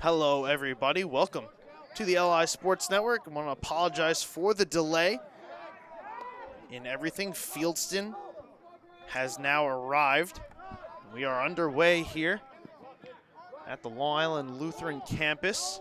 Hello, everybody. Welcome to the LI Sports Network. I want to apologize for the delay in everything. Fieldston has now arrived. We are underway here at the Long Island Lutheran campus.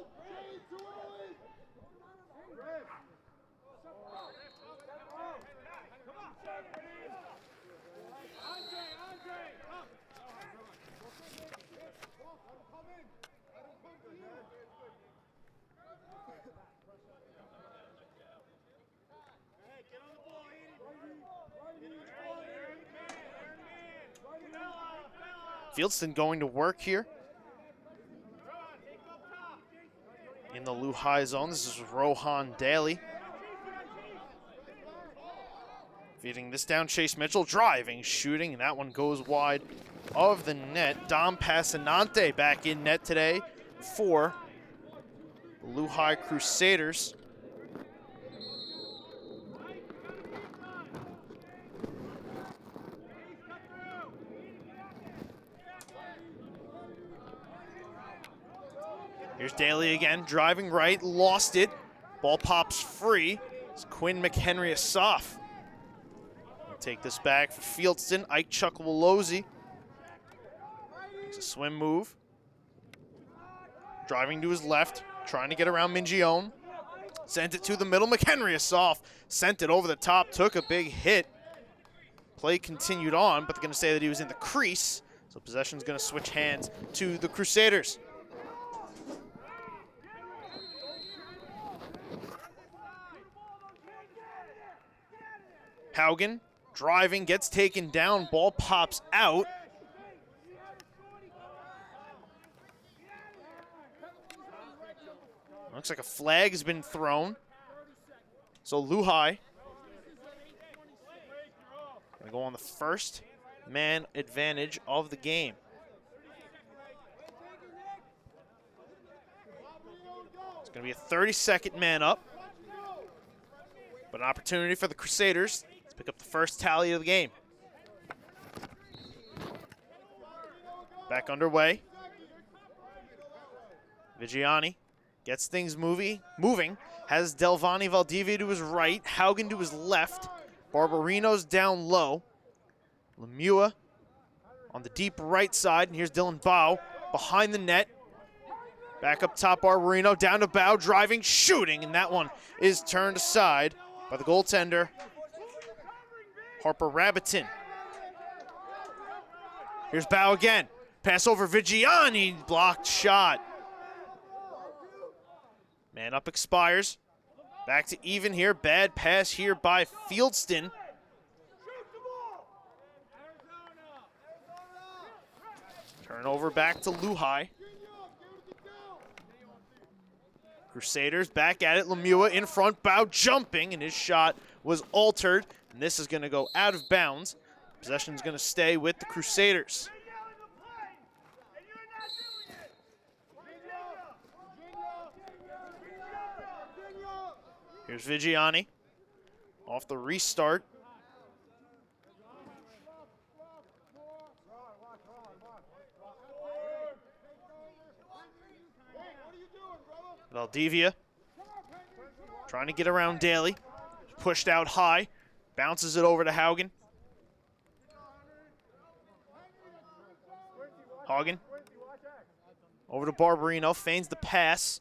Fieldston going to work here in the Luhi zone. This is Rohan Daly. Feeding this down, Chase Mitchell driving, shooting, and that one goes wide of the net. Dom Passanante back in net today for the Luhi Crusaders. Here's Daly again, driving right, lost it. Ball pops free. It's Quinn McHenry-Asaf. Take this back for Fieldston. Ike Chukwulozi. It's a swim move. Driving to his left, trying to get around Mingione. Sent it to the middle. McHenry-Asaf sent it over the top, took a big hit. Play continued on, but they're going to say that he was in the crease. So possession's going to switch hands to the Crusaders. Haugen driving, gets taken down, ball pops out. Looks like a flag has been thrown. So Luhi gonna go on the first man advantage of the game. It's gonna be a 30-second man up, but an opportunity for the Crusaders to pick up the first tally of the game. Back underway. Vigiani gets things moving, has Delvani Valdivia to his right, Haugen to his left, Barbarino's down low, Lemieux on the deep right side, and here's Dylan Bow behind the net. Back up top, Barbarino, down to Bow, driving, shooting, and that one is turned aside by the goaltender, Harper Rabitin. Here's Bow again. Pass over Vigiani, blocked shot. Man up expires. Back to even here. Bad pass here by Fieldston. Turnover back to Luhi. Crusaders back at it. Lemieux in front. Bow jumping, and his shot was altered. And this is going to go out of bounds. Possession is going to stay with the Crusaders. Here's Vigiani off the restart. Valdivia trying to get around Daly. Pushed out high. Bounces it over to Haugen. Haugen over to Barbarino. Feigns the pass.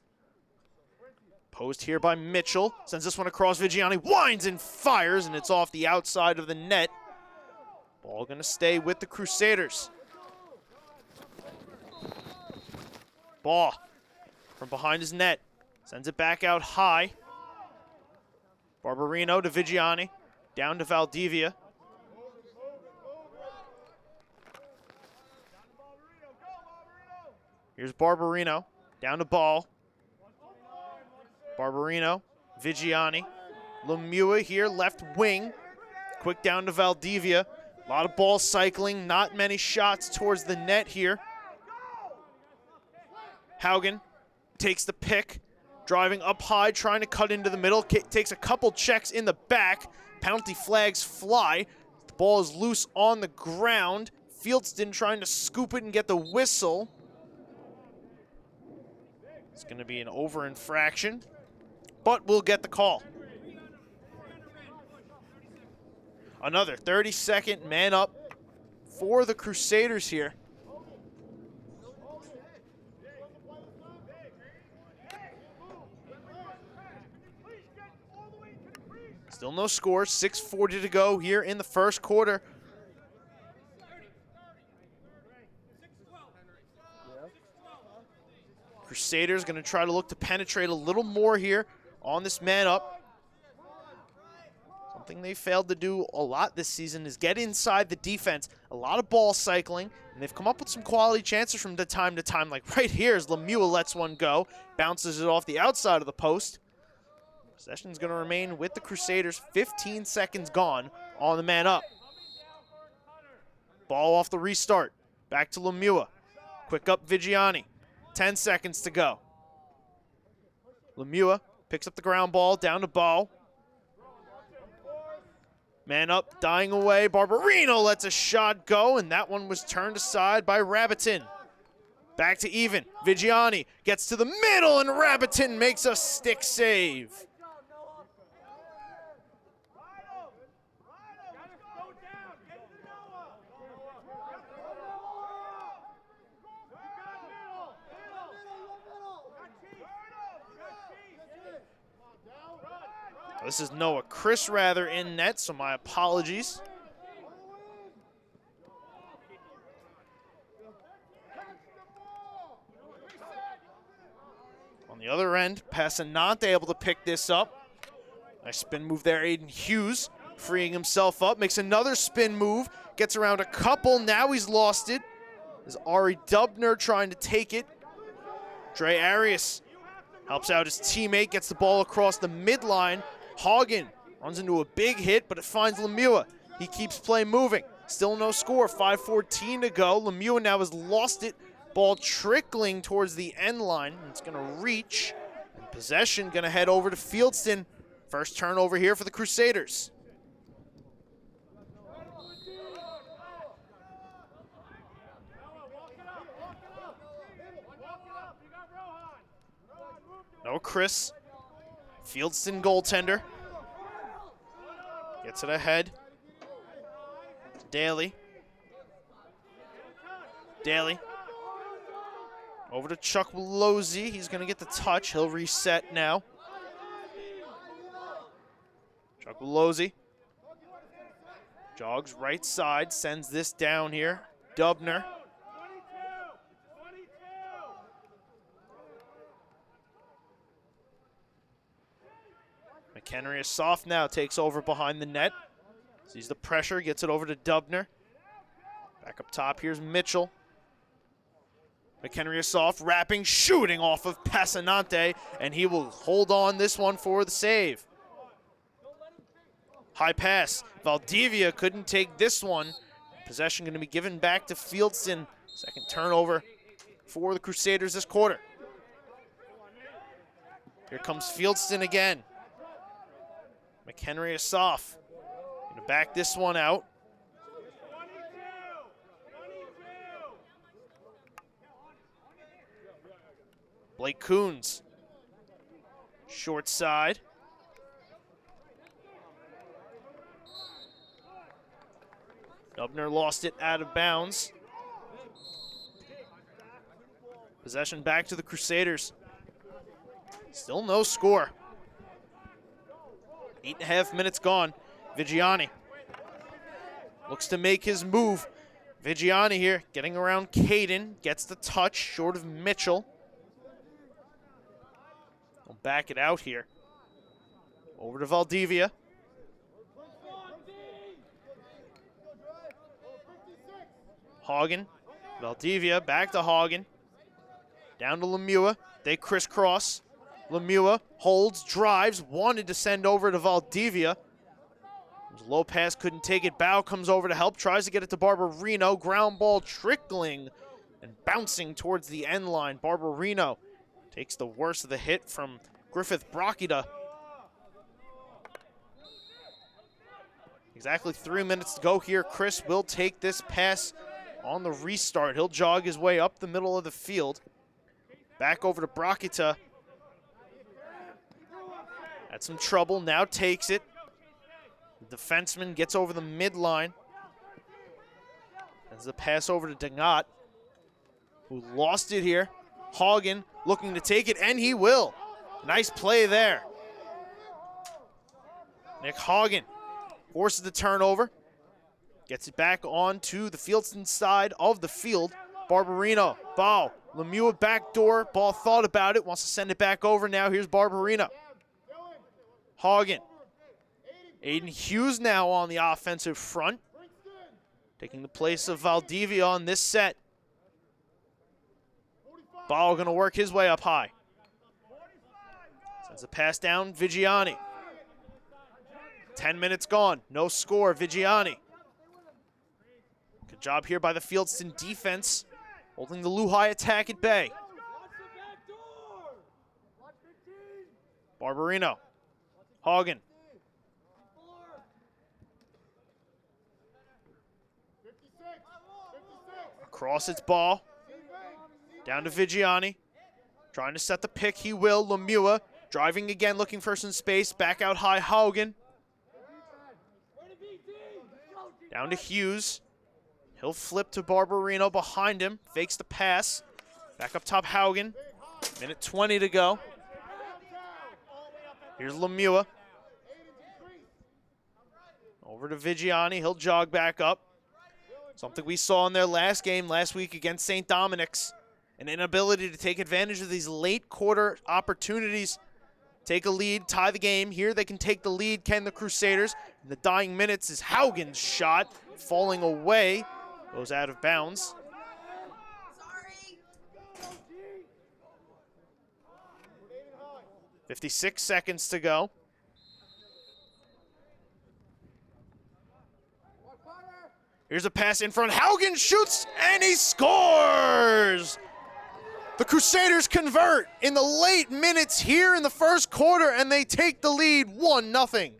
Posed here by Mitchell. Sends this one across. Vigiani winds and fires, and it's off the outside of the net. Ball going to stay with the Crusaders. Ball from behind his net. Sends it back out high. Barbarino to Vigiani. Down to Valdivia. Here's Barbarino. Down to Ball. Barbarino. Vigiani. Lemieux here, left wing. Quick down to Valdivia. A lot of ball cycling. Not many shots towards the net here. Haugen takes the pick. Driving up high, trying to cut into the middle. Takes a couple checks in the back. Penalty flags fly. The ball is loose on the ground. Fieldston trying to scoop it and get the whistle. It's going to be an over infraction, but we'll get the call. Another 30-second man up for the Crusaders here. Still no score, 6:40 to go here in the first quarter. Crusaders going to try to look to penetrate a little more here on this man up. Something they failed to do a lot this season is get inside the defense. A lot of ball cycling, and they've come up with some quality chances from time to time. Like right here as Lemieux lets one go, bounces it off the outside of the post. Possession's going to remain with the Crusaders. 15 seconds gone on the man up. Ball off the restart. Back to Lemieux. Quick up Vigiani. 10 seconds to go. Lemieux picks up the ground ball down to Bow. Man up, dying away. Barbarino lets a shot go, and that one was turned aside by Rabitin. Back to even. Vigiani gets to the middle, and Rabitin makes a stick save. This is Noah Chris rather in net, so my apologies. On the other end, Passanante able to pick this up. Nice spin move there, Aiden Hughes freeing himself up, makes another spin move, gets around a couple, now he's lost it. There's Ari Dubner trying to take it. Dre Arias helps out his teammate, gets the ball across the midline. Hagen runs into a big hit, but it finds Lemieux. He keeps play moving. Still no score, 5:14 to go. Lemieux now has lost it. Ball trickling towards the end line. It's going to reach. And possession going to head over to Fieldston. First turnover here for the Crusaders. No Chris. Fieldston goaltender. Gets it ahead. Daly. Daly. Over to Chuck Lozzi. He's going to get the touch. He'll reset now. Chuck Lozzi. Jogs right side. Sends this down here. Dubner. McHenry is soft now, takes over behind the net. Sees the pressure, gets it over to Dubner. Back up top, here's Mitchell. McHenry is soft, wrapping, shooting off of Passanante, and he will hold on this one for the save. High pass. Valdivia couldn't take this one. Possession going to be given back to Fieldston. Second turnover for the Crusaders this quarter. Here comes Fieldston again. McHenry is soft. Gonna back this one out. Blake Coons. Short side. Dubner lost it out of bounds. Possession back to the Crusaders. Still no score. 8.5 minutes gone. Vigiani looks to make his move. Vigiani here getting around Caden. Gets the touch short of Mitchell. He'll back it out here. Over to Valdivia. Hagen. Valdivia back to Hagen. Down to Lemieux. They crisscross. Lemieux holds, drives, wanted to send over to Valdivia. Low pass, couldn't take it. Bow comes over to help, tries to get it to Barbarino. Ground ball trickling and bouncing towards the end line. Barbarino takes the worst of the hit from Griffith Brockida. Exactly 3 minutes to go here. Chris will take this pass on the restart. He'll jog his way up the middle of the field. Back over to Bracita. Had some trouble, now takes it. The defenseman gets over the midline. As the pass over to Dangat, who lost it here. Hagen looking to take it, and he will. Nice play there. Nick Hagen forces the turnover. Gets it back on to the Fieldston side of the field. Barbarino, ball. Lemieux backdoor, ball thought about it, wants to send it back over now. Here's Barbarino. Hagen. Aiden Hughes now on the offensive front, taking the place of Valdivia on this set. Ball gonna work his way up high. Sends a pass down, Vigiani. 10 minutes gone, no score, Vigiani. Good job here by the Fieldston defense, holding the Luhi attack at bay. Barbarino, Hagen. Across its ball, down to Vigiani. Trying to set the pick, he will. Lemieux driving again, looking for some space. Back out high, Haugen. Down to Hughes. He'll flip to Barbarino behind him. Fakes the pass. Back up top, Haugen. Minute 20 to go. Here's Lemieux. Over to Vigiani. He'll jog back up. Something we saw in their last game last week against St. Dominic's. An inability to take advantage of these late quarter opportunities. Take a lead, tie the game. Here they can take the lead, can the Crusaders. In the dying minutes is Haugen's shot. Falling away. Goes out of bounds. 56 seconds to go. Here's a pass in front. Haugen shoots, and he scores! The Crusaders convert in the late minutes here in the first quarter, and they take the lead 1-0.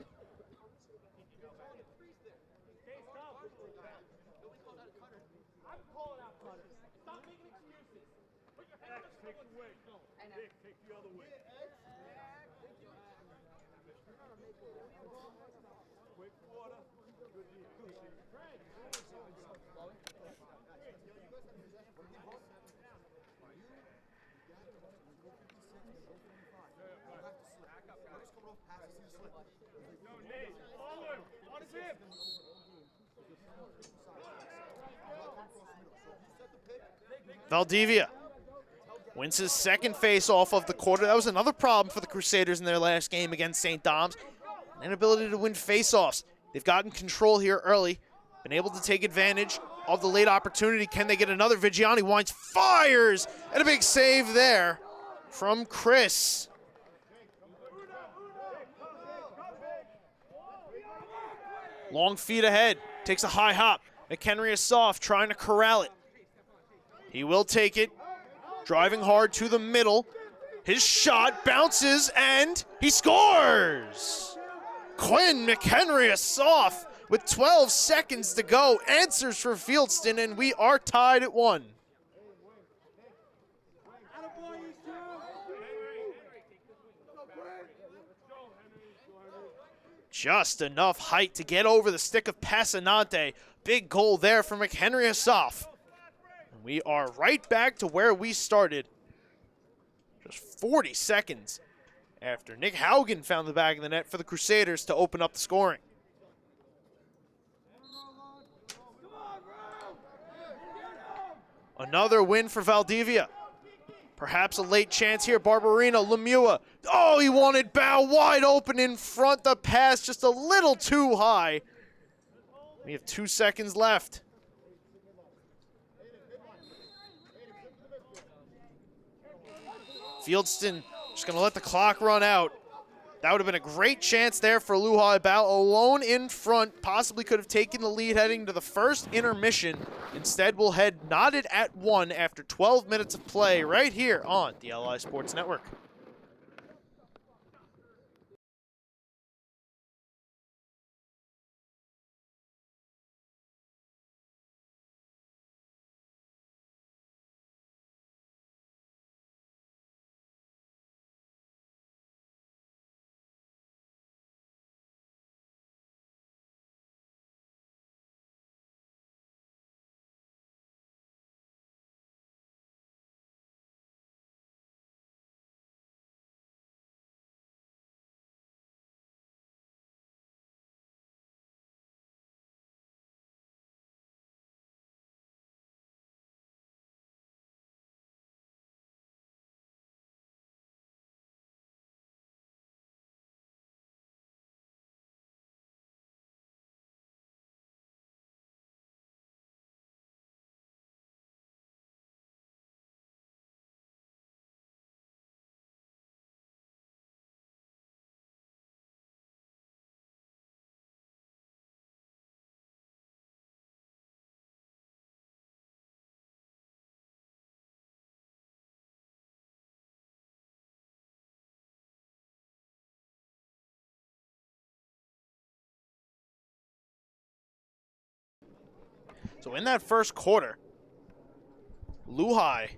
Valdivia wins his second face-off of the quarter. That was another problem for the Crusaders in their last game against St. Dom's. An inability to win face-offs. They've gotten control here early, been able to take advantage of the late opportunity. Can they get another? Vigiani winds, fires, and a big save there from Chris. Long feet ahead, takes a high hop. McHenry is soft, trying to corral it. He will take it, driving hard to the middle. His shot bounces, and he scores! Quinn McHenry is soft with 12 seconds to go. Answers for Fieldston, and we are tied at 1. Just enough height to get over the stick of Passanante. Big goal there for McHenry Asaf. We are right back to where we started. Just 40 seconds after Nick Haugen found the back of the net for the Crusaders to open up the scoring. Another win for Valdivia. Perhaps a late chance here. Barbarino, Lemieux. Oh, he wanted Bow wide open in front. The pass just a little too high. We have 2 seconds left. Fieldston just going to let the clock run out. That would have been a great chance there for Luhi Bao, alone in front. Possibly could have taken the lead heading to the first intermission. Instead, we'll head knotted at 1 after 12 minutes of play right here on the LI Sports Network. So in that first quarter, Luhi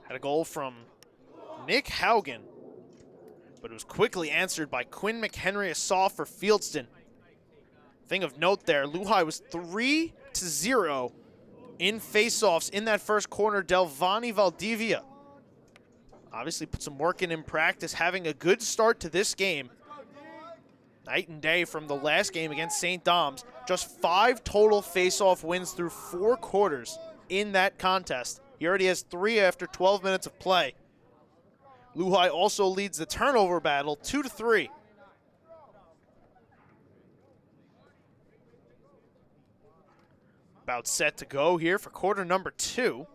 had a goal from Nick Haugen, but it was quickly answered by Quinn McHenry-Assaw for Fieldston. Thing of note there, Luhi was 3-0 in faceoffs in that first quarter. Delvani Valdivia obviously put some work in practice, having a good start to this game. Night and day from the last game against St. Dom's. Just 5 total faceoff wins through 4 quarters in that contest. He already has 3 after 12 minutes of play. Luhi also leads the turnover battle 2-3. About set to go here for quarter number 2.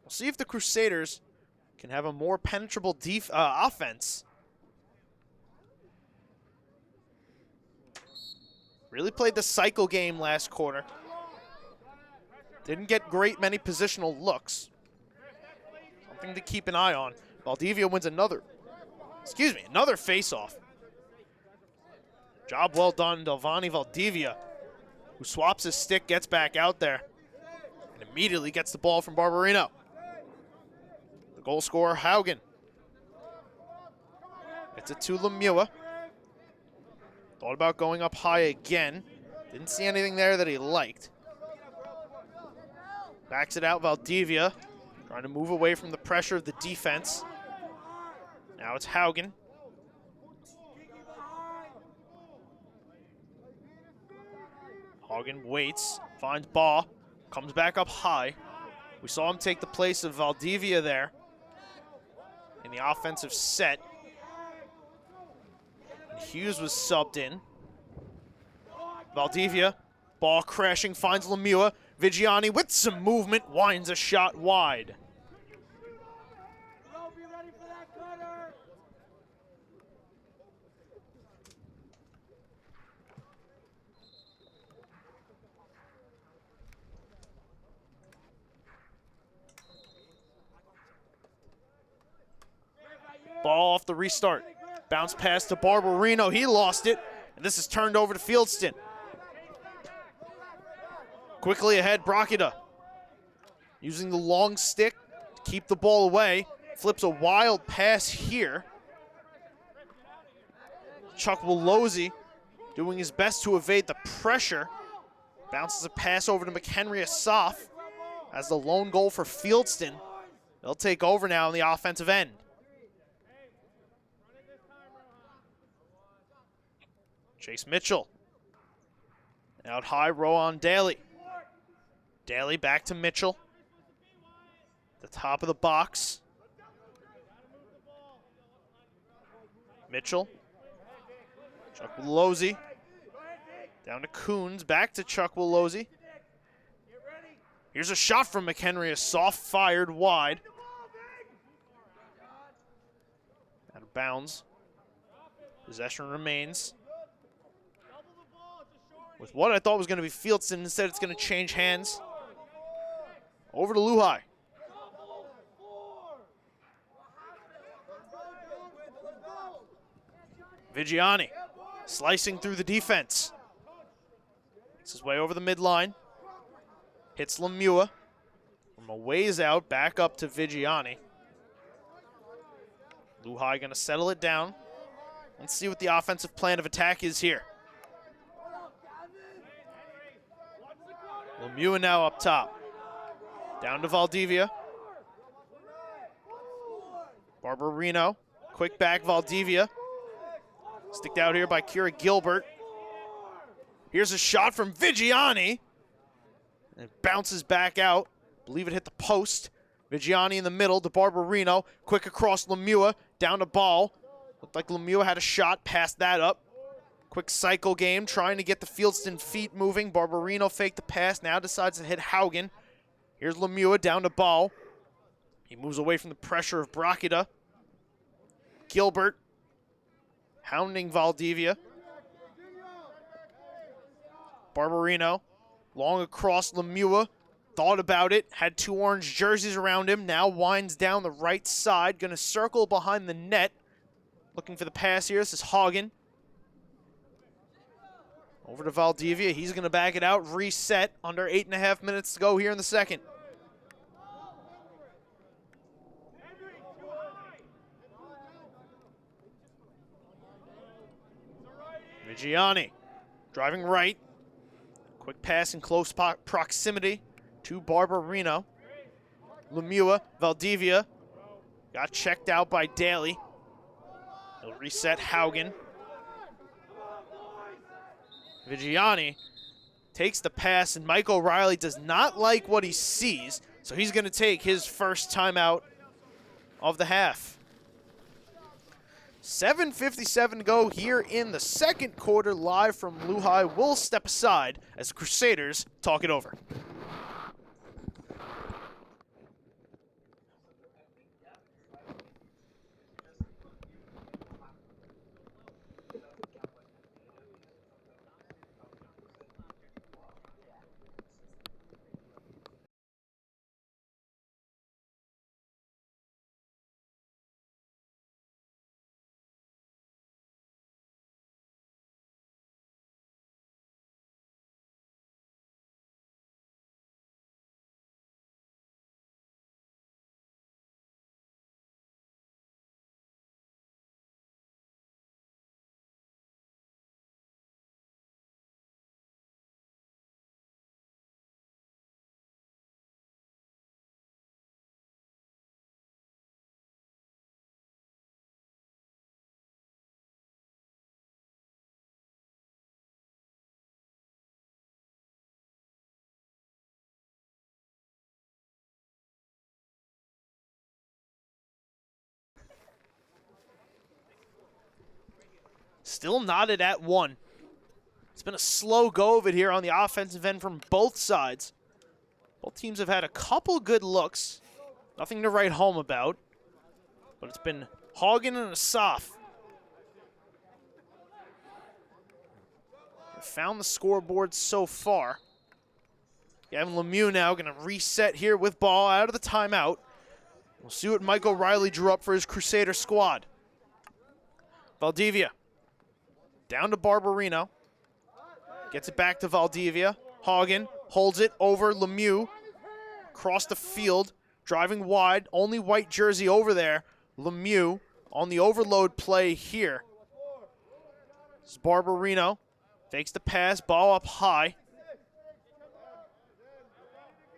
We'll see if the Crusaders can have a more penetrable offense. Really played the cycle game last quarter. Didn't get many positional looks. Something to keep an eye on. Valdivia wins another face-off. Job well done, Delvani Valdivia, who swaps his stick, gets back out there, and immediately gets the ball from Barbarino. The goal scorer, Haugen. It's it to Lemieux. Thought about going up high again. Didn't see anything there that he liked. Backs it out, Valdivia, trying to move away from the pressure of the defense. Now it's Haugen. Haugen waits, finds Baugh, comes back up high. We saw him take the place of Valdivia there in the offensive set. And Hughes was subbed in. Valdivia, ball crashing, finds Lemieux. Vigiani with some movement, winds a shot wide. Ball off the restart. Bounce pass to Barbarino. He lost it, and this is turned over to Fieldston. Quickly ahead, Brachida. Using the long stick to keep the ball away. Flips a wild pass here. Chuck Willozzi doing his best to evade the pressure. Bounces a pass over to McHenry-Assaw as the lone goal for Fieldston. They'll take over now on the offensive end. Chase Mitchell. Out high, Rowan Daly. Daly back to Mitchell. The top of the box. Mitchell. Chuck Willozzi. Down to Coons, back to Chuck Willozzi. Here's a shot from McHenry-Assaw, fired wide. Out of bounds. Possession remains. With what I thought was going to be Fieldston, instead it's going to change hands. Over to Luhi. Vigiani slicing through the defense. Makes his way over the midline. Hits Lemieux. From a ways out, back up to Vigiani. Luhi going to settle it down. Let's see what the offensive plan of attack is here. Lemieux now up top. Down to Valdivia. Barbarino. Quick back, Valdivia. Sticked out here by Kira Gilbert. Here's a shot from Vigiani. And it bounces back out. Believe it hit the post. Vigiani in the middle to Barbarino. Quick across Lemieux. Down to Ball. Looked like Lemieux had a shot. Passed that up. Quick cycle game, trying to get the Fieldston feet moving. Barbarino faked the pass, now decides to hit Haugen. Here's Lemieux down to Ball. He moves away from the pressure of Brachida. Gilbert hounding Valdivia. Barbarino, long across Lemieux. Thought about it, had 2 orange jerseys around him, now winds down the right side, gonna circle behind the net. Looking for the pass here, this is Haugen. Over to Valdivia. He's going to back it out. Reset. Under 8.5 minutes to go here in the second. Vigiani driving right. Quick pass in close proximity to Barbarino. Lemieux, Valdivia. Got checked out by Daly. He'll reset Haugen. Vigiani takes the pass, and Mike O'Reilly does not like what he sees, so he's going to take his first timeout of the half. 7:57 to go here in the second quarter, live from Luhi. We'll step aside as the Crusaders talk it over. Still knotted at 1. It's been a slow go of it here on the offensive end from both sides. Both teams have had a couple good looks. Nothing to write home about. But it's been Haugen and Asaf. They found the scoreboard so far. Gavin Lemieux now going to reset here with ball out of the timeout. We'll see what Mike O'Reilly drew up for his Crusader squad. Valdivia. Down to Barbarino. Gets it back to Valdivia. Haugen holds it over Lemieux. Across the field. Driving wide. Only white jersey over there. Lemieux on the overload play here. This is Barbarino. Fakes the pass. Ball up high.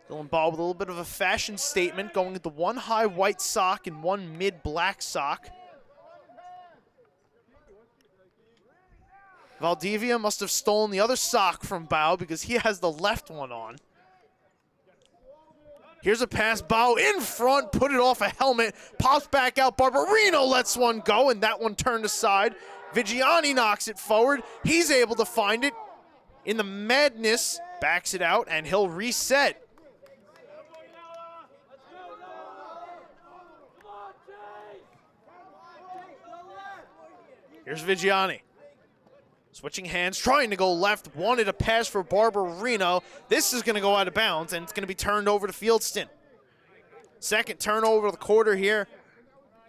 Still involved with a little bit of a fashion statement. Going with the one high white sock and one mid black sock. Valdivia must have stolen the other sock from Bao because he has the left one on. Here's a pass. Bao in front, put it off a helmet, pops back out. Barbarino lets one go, and that one turned aside. Vigiani knocks it forward. He's able to find it. In the madness, backs it out, and he'll reset. Here's Vigiani. Switching hands, trying to go left, wanted a pass for Barbarino. This is going to go out of bounds, and it's going to be turned over to Fieldston. Second turnover of the quarter here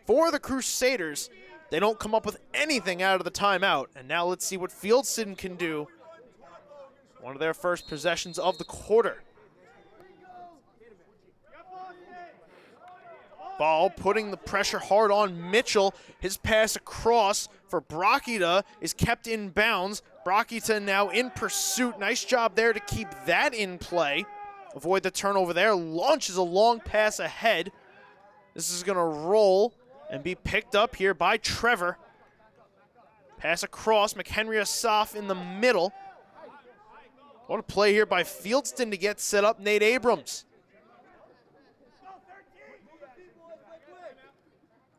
for the Crusaders. They don't come up with anything out of the timeout, and now let's see what Fieldston can do. One of their first possessions of the quarter. Ball putting the pressure hard on Mitchell. His pass across for Brachita is kept in bounds. Brachita now in pursuit. Nice job there to keep that in play. Avoid the turnover there. Launches a long pass ahead. This is going to roll and be picked up here by Trevor. Pass across. McHenry Asaf in the middle. What a play here by Fieldston to get set up. Nate Abrams.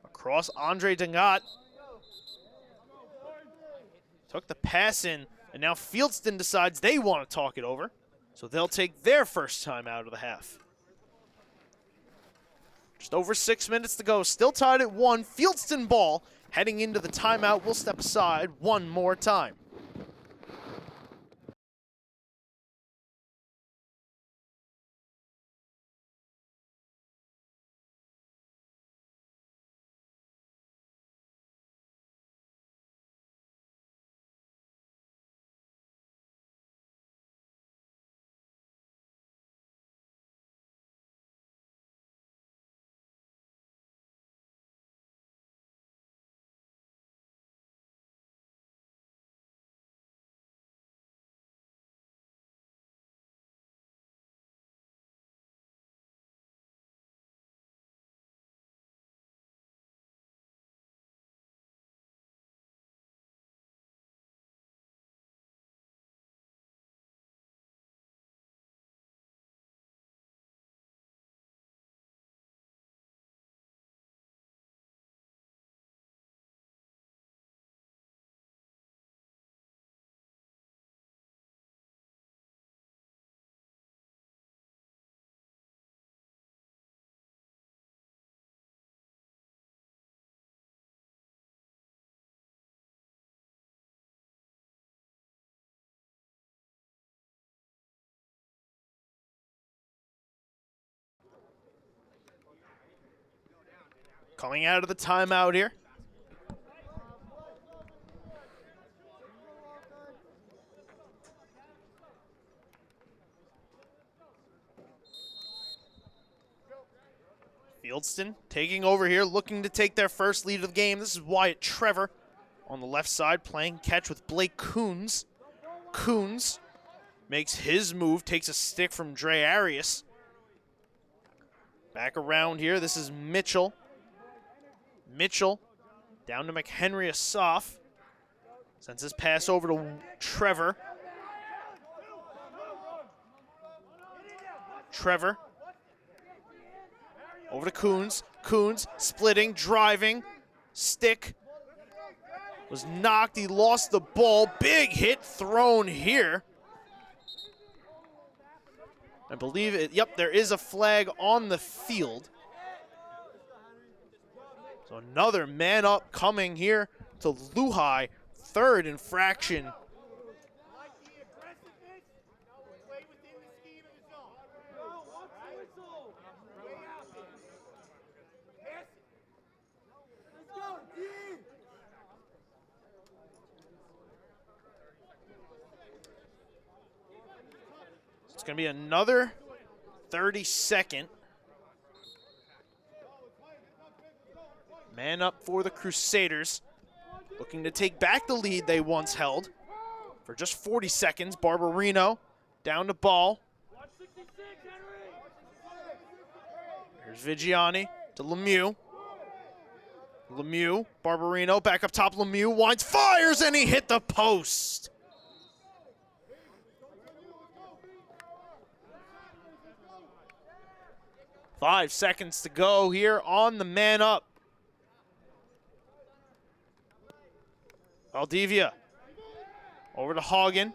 Across Andre Dangat. Took the pass in, and now Fieldston decides they want to talk it over. So they'll take their first time out of the half. Just over 6 minutes to go. Still tied at 1. Fieldston ball heading into the timeout. We'll step aside one more time. Coming out of the timeout here. Fieldston taking over here, looking to take their first lead of the game. This is Wyatt Trevor on the left side, playing catch with Blake Coons. Coons makes his move, takes a stick from Dre Arias. Back around here, this is Mitchell. Mitchell down to McHenry Asaf. Sends his pass over to Trevor. Trevor over to Coons. Coons splitting, driving, stick. Was knocked, he lost the ball. Big hit thrown here. I believe it, yep, there is a flag on the field. So another man up coming here to Luhi. Third infraction. It's going to be another 30-second. Man up for the Crusaders. Looking to take back the lead they once held for just 40 seconds. Barbarino down to ball. Here's Vigiani to Lemieux. Lemieux, Barbarino, back up top. Lemieux winds, fires, and he hit the post. Five seconds to go here on the man up. Valdivia over to Hagen.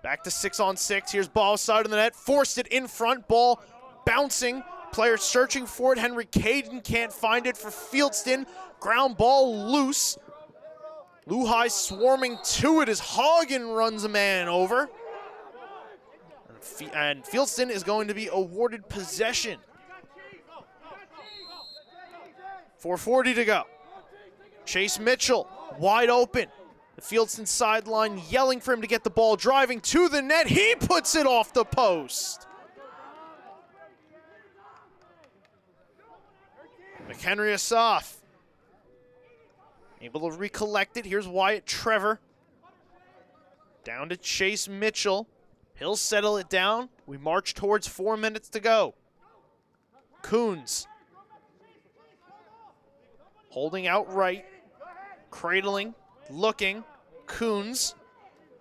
Back to 6-on-6. Here's ball side of the net. Forced it in front. Ball bouncing. Player searching for it. Henry Caden can't find it for Fieldston. Ground ball loose. Luhi swarming to it as Hagen runs a man over. And Fieldston is going to be awarded possession. 4:40 to go. Chase Mitchell, wide open. The Fieldston sideline yelling for him to get the ball, driving to the net. He puts it off the post. McHenry Asaf able to recollect it. Here's Wyatt Trevor. Down to Chase Mitchell. He'll settle it down. We march towards 4 minutes to go. Coons holding out right. Cradling, looking. Coons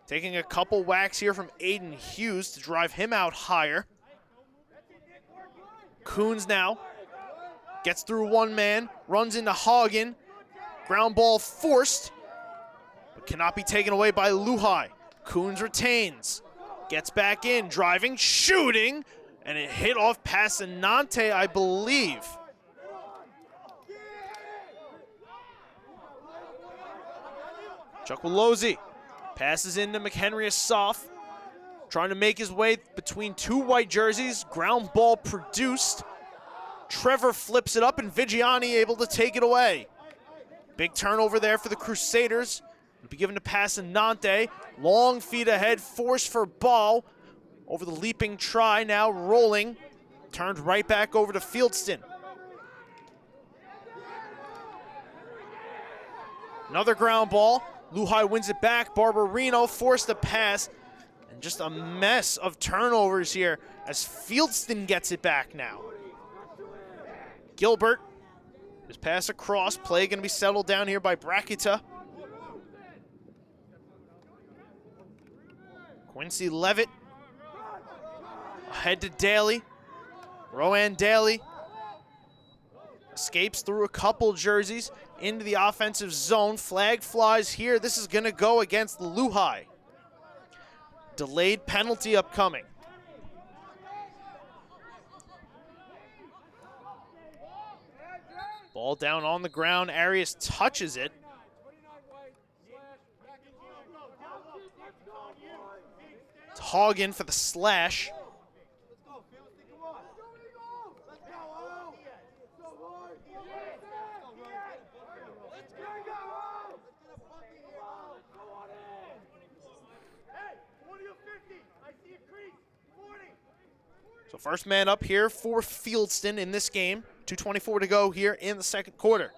taking a couple whacks here from Aiden Hughes to drive him out higher. Coons now gets through one man, runs into Hagen. Ground ball forced, but cannot be taken away by Luhi. Coons retains, gets back in, driving, shooting, and it hit off Passanante, I believe. Chukwulozi passes into McHenry Asaf, trying to make his way between two white jerseys. Ground ball produced. Trevor flips it up, and Vigiani able to take it away. Big turnover there for the Crusaders. It'll be given to Passanante. Long feet ahead, force for ball. Over the leaping try, now rolling. Turned right back over to Fieldston. Another ground ball. Luhi wins it back. Barbarino forced the pass. And just a mess of turnovers here as Fieldston gets it back now. Gilbert, his pass across. Play going to be settled down here by Bracketa. Quincy Levitt ahead to Daly. Rowan Daly escapes through a couple jerseys into the offensive zone. Flag flies here. This is going to go against Luhi. Delayed penalty upcoming. Ball down on the ground. Arias touches it. It's Hagen for the slash. So first man up here for Fieldston in this game. 2:24 to go here in the second quarter.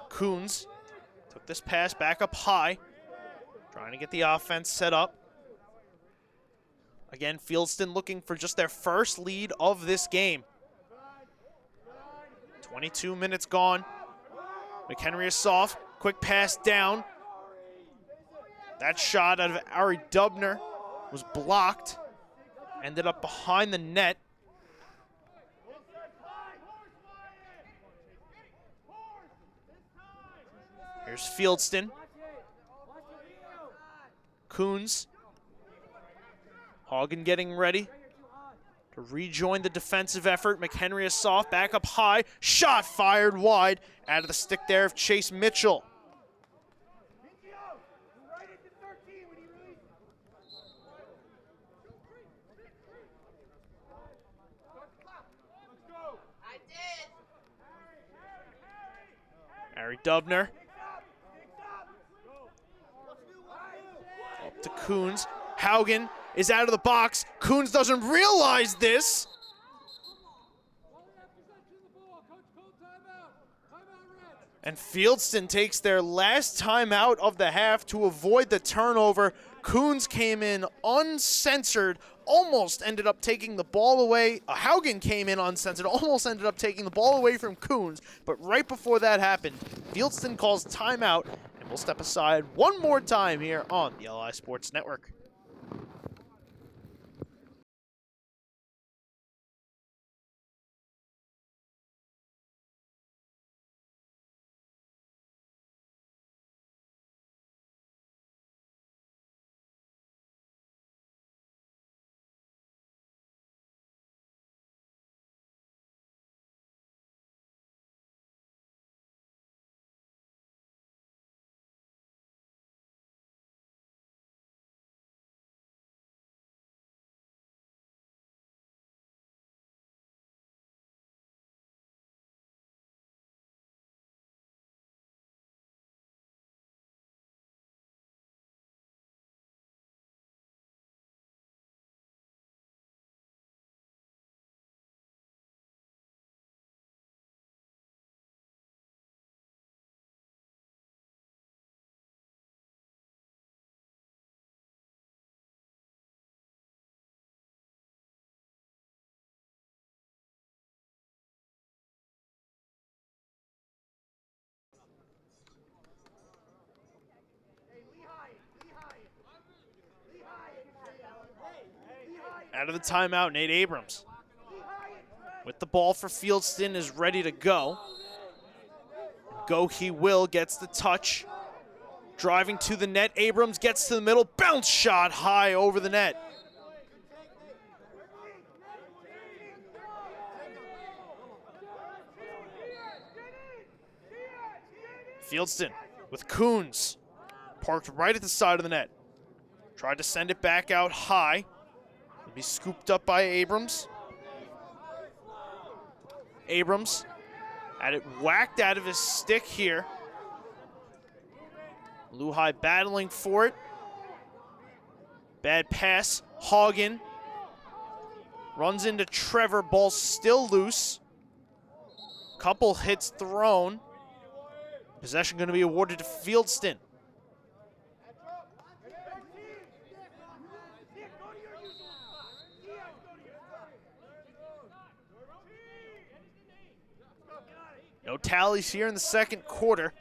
Coons took this pass back up high, trying to get the offense set up. Again, Fieldston looking for just their first lead of this game. 22 minutes gone. McHenry is soft, quick pass down. That shot out of Ari Dubner was blocked, ended up behind the net. Here's Fieldston. Coons. Hagen getting ready to rejoin the defensive effort. McHenry is soft, back up high. Shot fired wide out of the stick there of Chase Mitchell. Ari Dubner. Up to Coons. Haugen is out of the box. Coons doesn't realize this. And Fieldston takes their last timeout of the half to avoid the turnover. Coons came in uncensored, almost ended up taking the ball away. Haugen came in uncensored, almost ended up taking the ball away from Coons. But right before that happened, Fieldston calls timeout, and we'll step aside one more time here on the LI Sports Network. Out of the timeout, Nate Abrams with the ball for Fieldston is ready to go. Go he will, gets the touch. Driving to the net, Abrams gets to the middle, bounce shot high over the net. Fieldston with Coons, parked right at the side of the net. Tried to send it back out high. It'll be scooped up by Abrams. Abrams had it whacked out of his stick here. Luhai battling for it. Bad pass. Hagen runs into Trevor. Ball still loose. Couple hits thrown. Possession going to be awarded to Fieldston. No tallies here in the second quarter.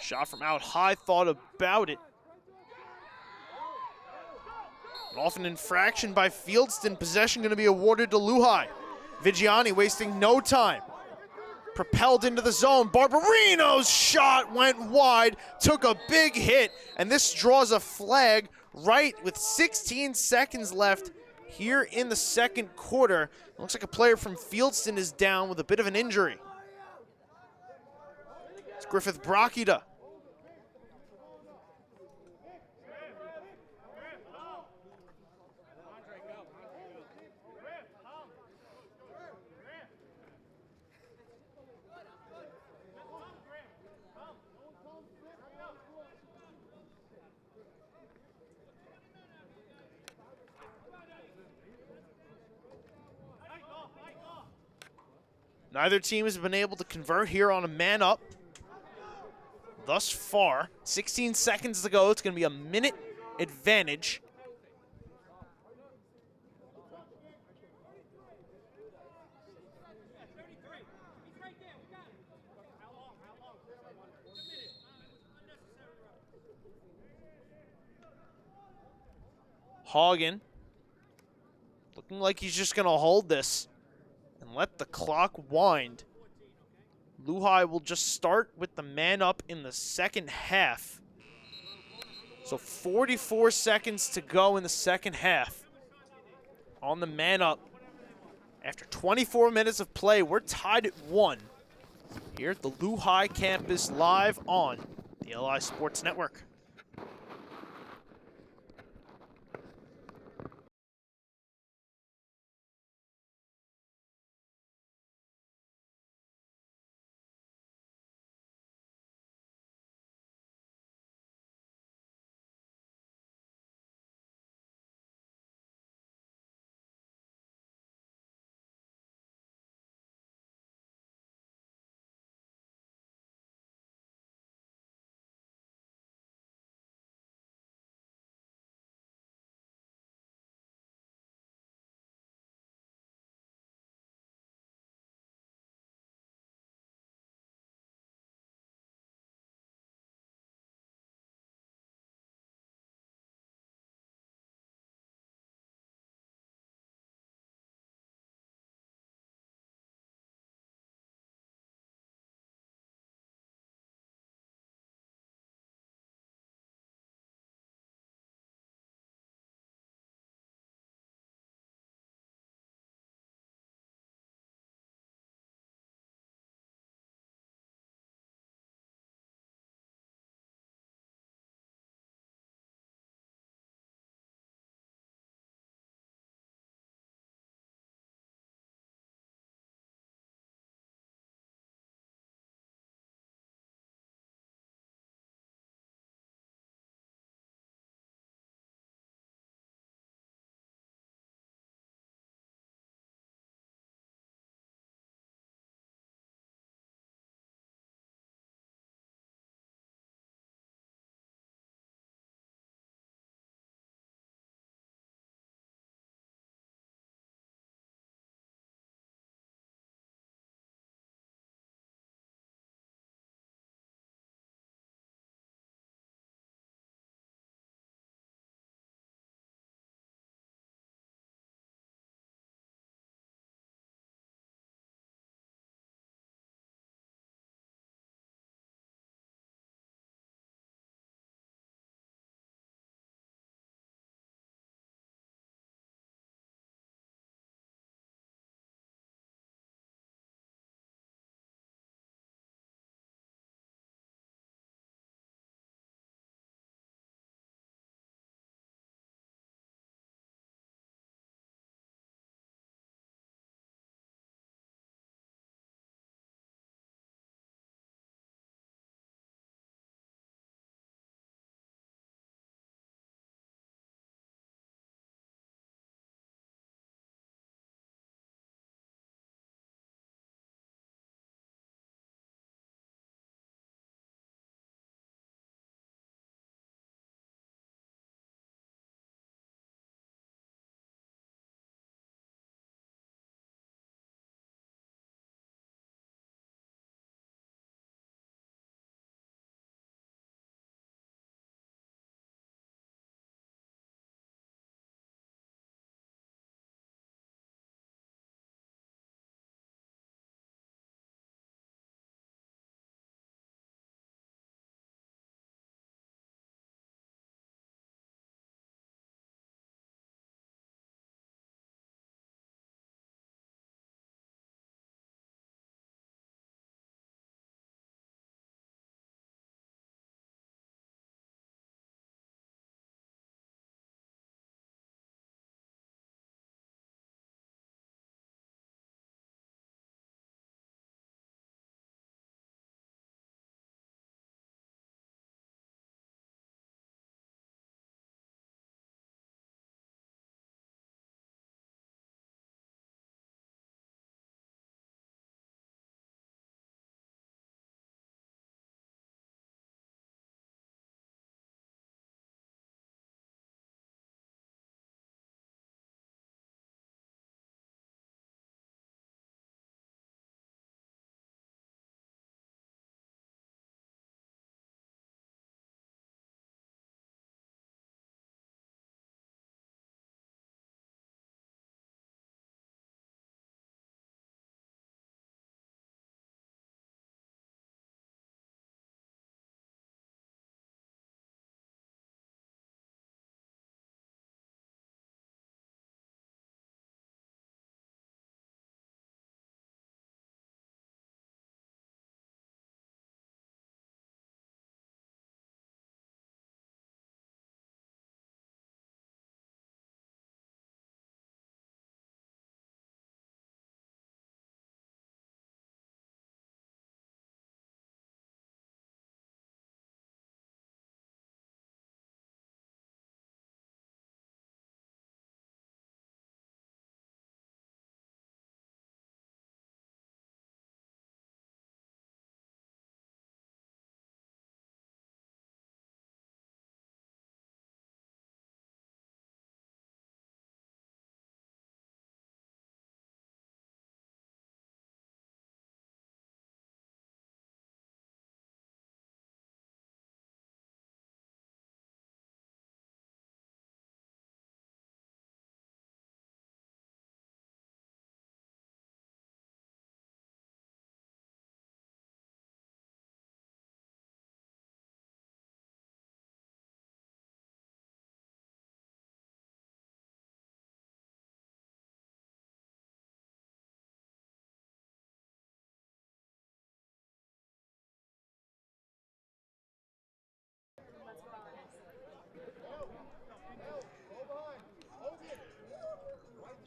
Shot from out high, thought about it. Off an infraction by Fieldston. Possession going to be awarded to Luhai. Vigiani wasting no time. Propelled into the zone. Barbarino's shot went wide, took a big hit, and this draws a flag right with 16 seconds left here in the second quarter. Looks like a player from Fieldston is down with a bit of an injury. It's Griffith Brockida. Neither team has been able to convert here on a man up thus far. 16 seconds to go. It's going to be a minute advantage. Hagen looking like he's just going to hold this and let the clock wind. Luhi will just start with the man up in the second half. So 44 seconds to go in the second half. On the man up. After 24 minutes of play, we're tied at 1 here at the Luhi campus live on the LI Sports Network.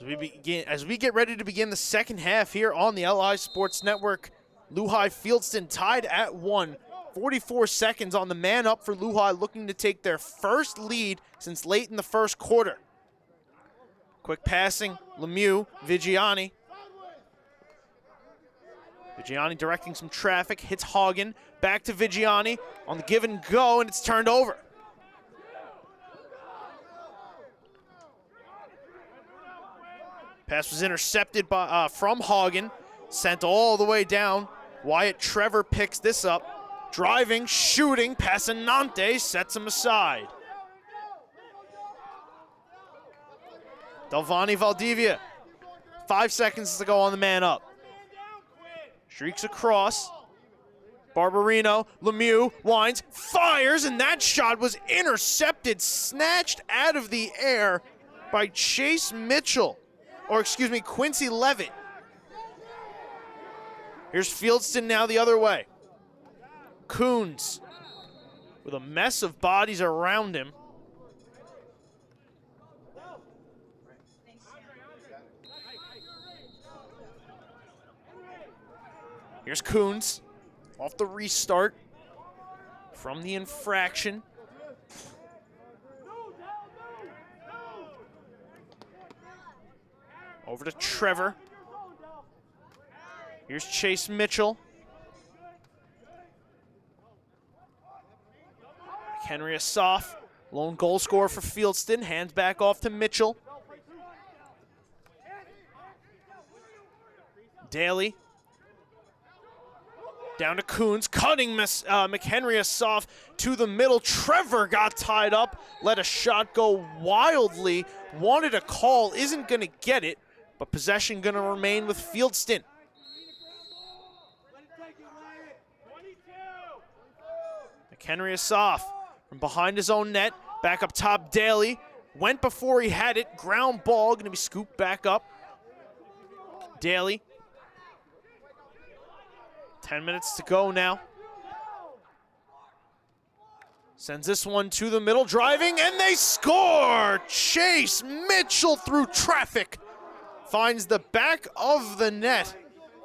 As we get ready to begin the second half here on the LI Sports Network, Luhi Fieldston tied at 1. 44 seconds on the man up for Luhi, looking to take their first lead since late in the first quarter. Quick passing, Lemieux, Vigiani. Vigiani directing some traffic, hits Hagen, back to Vigiani on the give and go, and it's turned over. Pass was intercepted by from Hagen, sent all the way down. Wyatt Trevor picks this up. Driving, shooting, Passanante sets him aside. Delvani Valdivia, 5 seconds to go on the man up. Streaks across. Barbarino, Lemieux, winds, fires, and that shot was intercepted, snatched out of the air by Chase Mitchell, or excuse me, Quincy Levitt. Here's Fieldston now the other way. Coons with a mess of bodies around him. Here's Coons off the restart from the infraction. Over to Trevor. Here's Chase Mitchell. Henry Asaf, lone goal scorer for Fieldston, hands back off to Mitchell. Daly. Down to Coons, cutting McHenry Asaf to the middle. Trevor got tied up, let a shot go wildly, wanted a call, isn't going to get it, but possession going to remain with Fieldston. McHenry Asaf from behind his own net, back up top, Daly. Went before he had it, ground ball, going to be scooped back up. Daly. 10 minutes to go now. Sends this one to the middle, driving, and they score! Chase Mitchell through traffic finds the back of the net,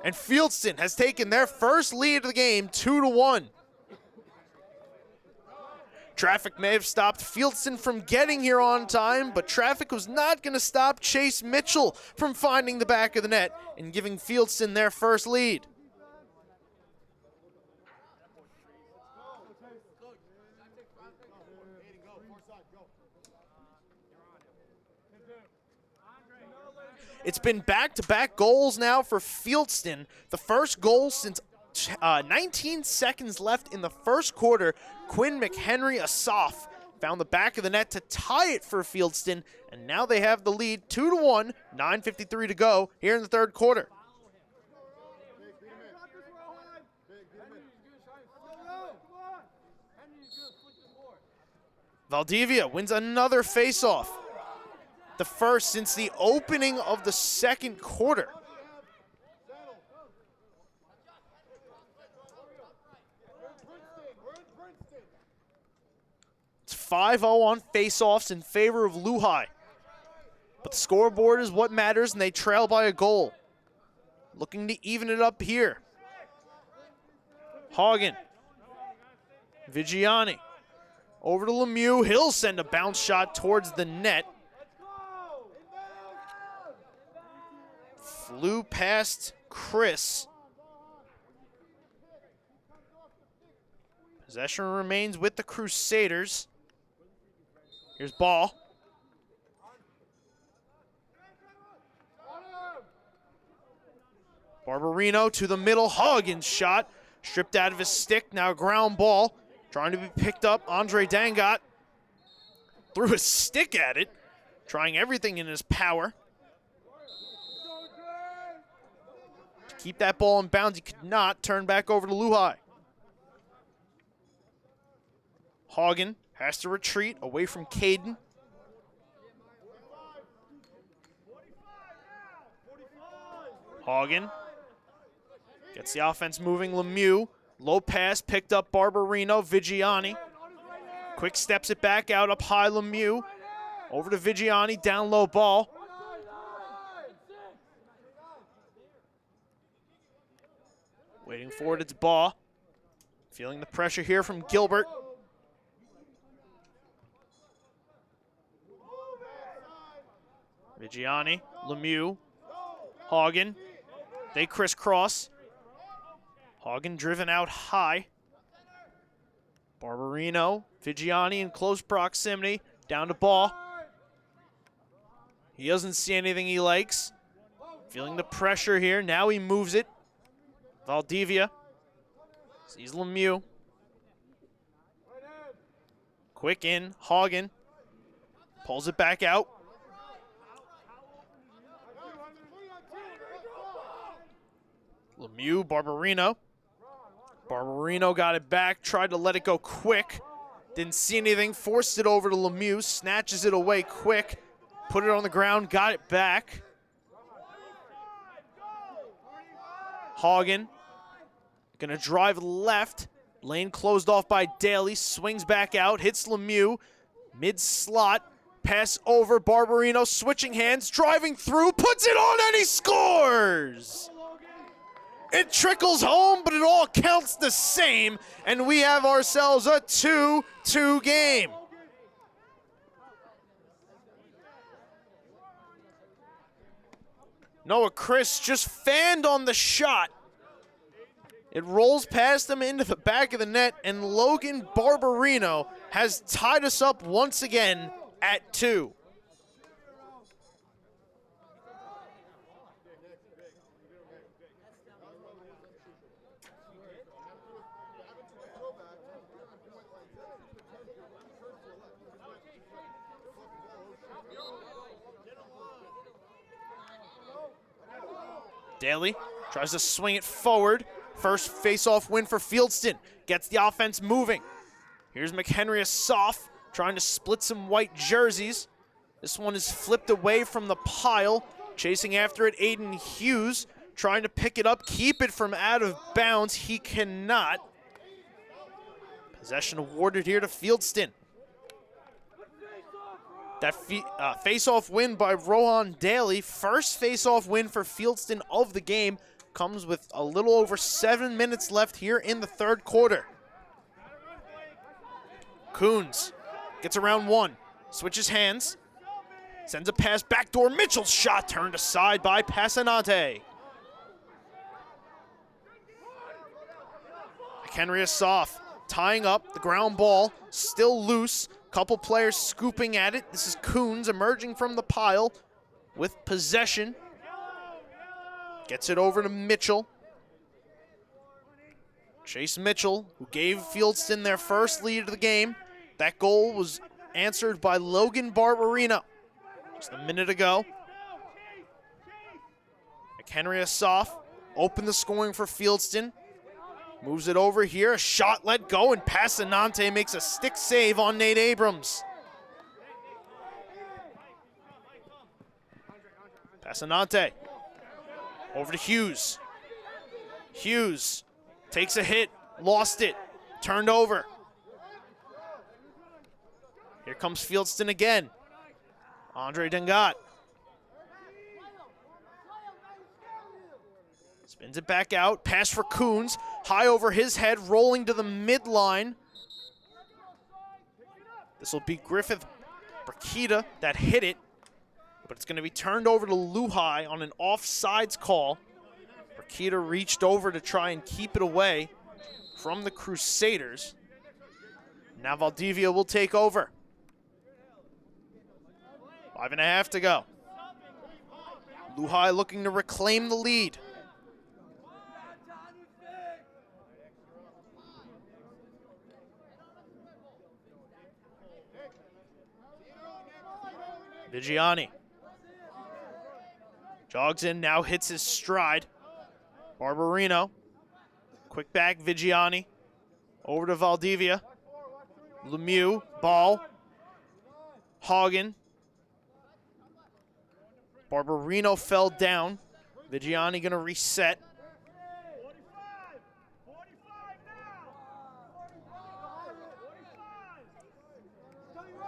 and Fieldston has taken their first lead of the game, 2-1. Traffic may have stopped Fieldston from getting here on time, but traffic was not going to stop Chase Mitchell from finding the back of the net and giving Fieldston their first lead. It's been back-to-back goals now for Fieldston. The first goal since 19 seconds left in the first quarter. Quinn McHenry Asaf found the back of the net to tie it for Fieldston, and now they have the lead 2-1, 9:53 to go here in the third quarter. Valdivia wins another faceoff. The first since the opening of the second quarter. It's 5-0 on faceoffs in favor of Luhi. But the scoreboard is what matters, and they trail by a goal. Looking to even it up here. Hagen. Vigiani. Over to Lemieux. He'll send a bounce shot towards the net. Flew past Chris. Possession remains with the Crusaders. Here's ball. Barbarino to the middle. Hagen's shot. Stripped out of his stick. Now ground ball. Trying to be picked up. Andre Dangot threw his stick at it. Trying everything in his power. To keep that ball in bounds, he could not. Turn back over to Luhi. Hagen has to retreat away from Caden. Hagen gets the offense moving. Lemieux, low pass, picked up Barbarino. Vigiani quick steps it back out up high. Lemieux over to Vigiani, down low ball. Waiting for it, it's Baugh. Feeling the pressure here from Gilbert. Vigiani, Lemieux, Hagen. They crisscross. Hagen driven out high. Barberino, Vigiani in close proximity. Down to Baugh. He doesn't see anything he likes. Feeling the pressure here. Now he moves it. Valdivia sees Lemieux. Quick in. Hagen pulls it back out. Lemieux, Barberino. Barberino got it back, tried to let it go quick. Didn't see anything, forced it over to Lemieux, snatches it away quick. Put it on the ground, got it back. Hagen gonna drive left. Lane closed off by Daly, swings back out, hits Lemieux. Mid-slot, pass over, Barberino switching hands, driving through, puts it on and he scores! It trickles home, but it all counts the same, and we have ourselves a 2-2 game. Noah Chris just fanned on the shot. It rolls past him into the back of the net, and Logan Barberino has tied us up once again at 2. Daly tries to swing it forward. First face-off win for Fieldston. Gets the offense moving. Here's McHenry Asaf trying to split some white jerseys. This one is flipped away from the pile. Chasing after it, Aiden Hughes trying to pick it up, keep it from out of bounds. He cannot. Possession awarded here to Fieldston. That face-off win by Rohan Daly, first face-off win for Fieldston of the game, comes with a little over 7 minutes left here in the third quarter. Coons gets around one, switches hands, sends a pass backdoor. Mitchell's shot turned aside by Passanante. McHenry Asaf tying up the ground ball, still loose. Couple players scooping at it. This is Coons emerging from the pile with possession. Gets it over to Mitchell. Chase Mitchell, who gave Fieldston their first lead of the game. That goal was answered by Logan Barberino just a minute ago. McHenry Asaf opened the scoring for Fieldston. Moves it over here, a shot let go, and Passanante makes a stick save on Nate Abrams. Passanante over to Hughes. Hughes takes a hit, lost it, turned over. Here comes Fieldston again. Andre Dangat. Spins it back out, pass for Coons, high over his head, rolling to the midline. This will be Griffith Burkita that hit it, but it's going to be turned over to Luhai on an offsides call. Burkita reached over to try and keep it away from the Crusaders. Now Valdivia will take over. 5.5 to go. Luhai looking to reclaim the lead. Vigiani jogs in, now hits his stride. Barberino, quick back, Vigiani, over to Valdivia. Lemieux, ball. Hagen. Barberino fell down. Vigiani gonna reset.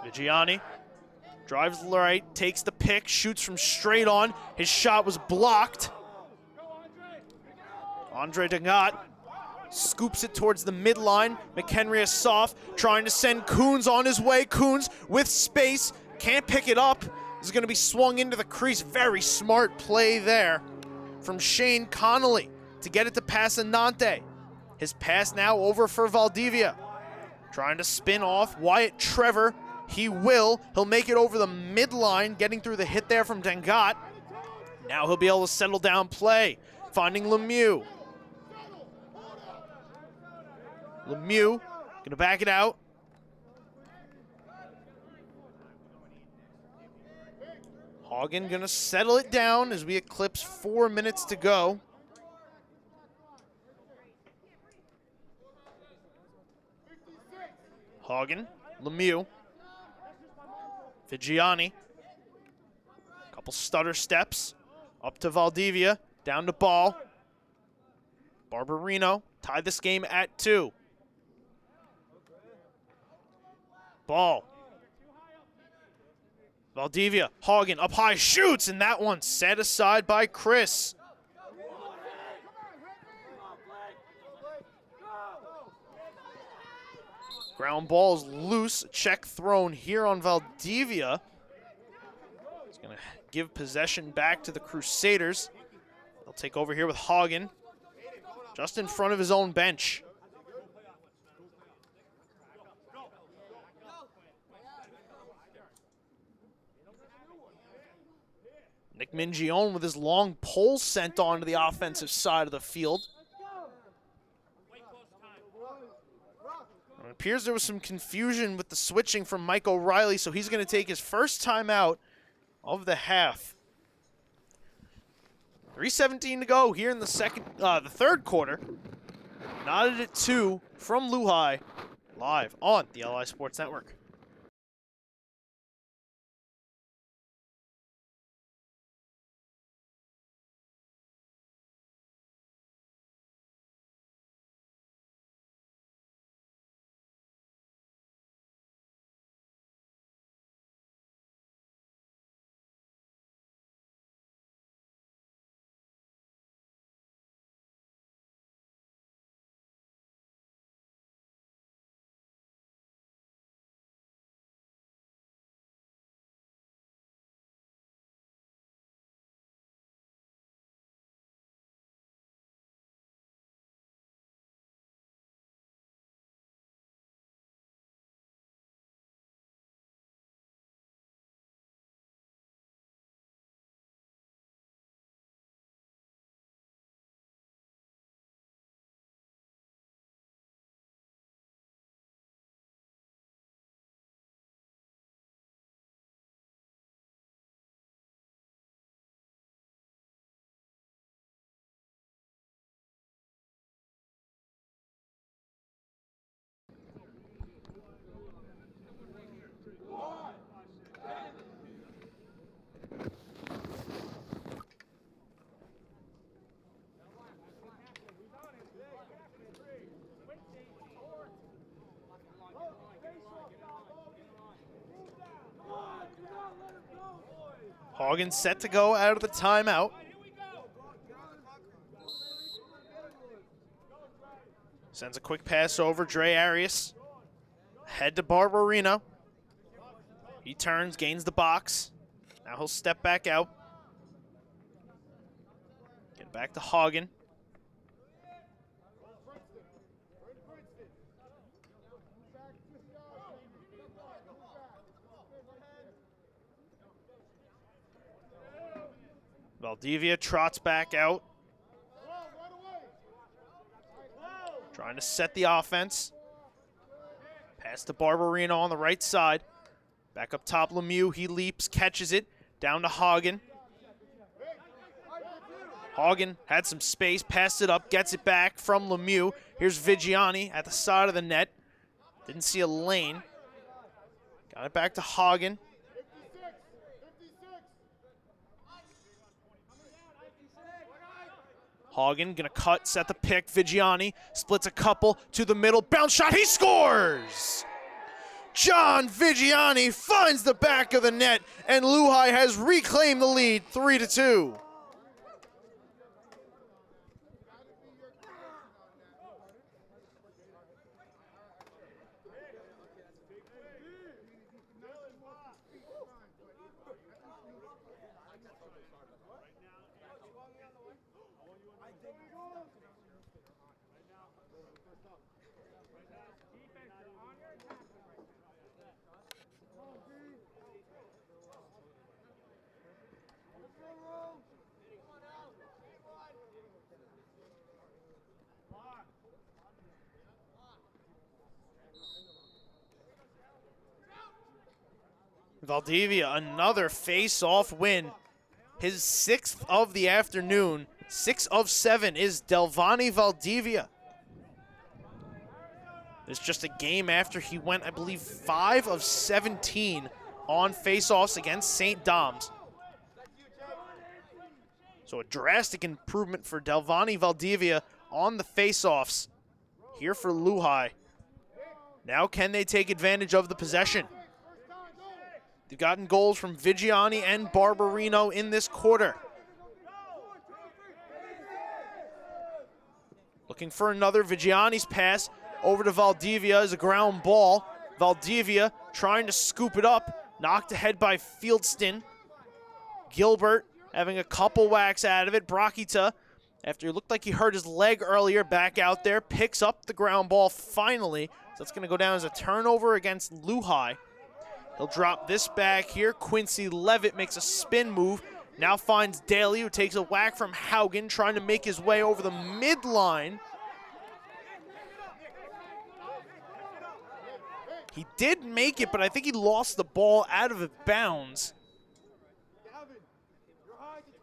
Vigiani drives right, takes the pick, shoots from straight on. His shot was blocked. Andre Dangat Scoops it towards the midline. McHenry is soft, trying to send Coons on his way. Coons with space, can't pick it up. This is going to be swung into the crease. Very smart play there from Shane Connolly to get it to Passanante. His pass now over for Valdivia. Trying to spin off Wyatt Trevor. He will. He'll make it over the midline, getting through the hit there from Dangat. Now he'll be able to settle down play, finding Lemieux. Lemieux gonna back it out. Hagen gonna settle it down as we eclipse 4 minutes to go. Hagen, Lemieux, Vigiani. Couple stutter steps up to Valdivia, down to Ball. Barbarino tied this game at 2. Ball. Valdivia, Hagen up high, shoots, and that one set aside by Chris. Ground ball is loose, check thrown here on Valdivia. He's gonna give possession back to the Crusaders. They'll take over here with Hagen, just in front of his own bench. Nick Mingione with his long pole sent onto the offensive side of the field. It appears there was some confusion with the switching from Mike O'Reilly, so he's going to take his first time out of the half. 3:17 to go here in the third quarter. Knotted at 2 from Luhi, live on the LI Sports Network. Hagen set to go out of the timeout. Sends a quick pass over, Dre Arias. Head to Barbarino. He turns, gains the box. Now he'll step back out. Get back to Hagen. Valdivia trots back out. Trying to set the offense. Pass to Barbarino on the right side. Back up top, Lemieux. He leaps, catches it. Down to Hagen. Hagen had some space, passed it up, gets it back from Lemieux. Here's Vigiani at the side of the net. Didn't see a lane. Got it back to Hagen. Hagen gonna cut, set the pick. Vigiani splits a couple to the middle. Bounce shot, he scores! John Vigiani finds the back of the net, and Luhi has reclaimed the lead, 3-2. Valdivia, another face-off win. His 6th of the afternoon. 6 of 7 is Delvani Valdivia. It's just a game after he went, I believe, 5 of 17 on face-offs against St. Dom's. So a drastic improvement for Delvani Valdivia on the face-offs here for Luhi. Now can they take advantage of the possession? They've gotten goals from Vigiani and Barbarino in this quarter. Looking for another. Vigiani's pass over to Valdivia is a ground ball. Valdivia trying to scoop it up. Knocked ahead by Fieldston. Gilbert having a couple whacks out of it. Brakita, after he looked like he hurt his leg earlier, back out there, picks up the ground ball finally. So it's going to go down as a turnover against Luhi. He'll drop this back here. Quincy Levitt makes a spin move. Now finds Daly, who takes a whack from Haugen, trying to make his way over the midline. He did make it, but I think he lost the ball out of bounds.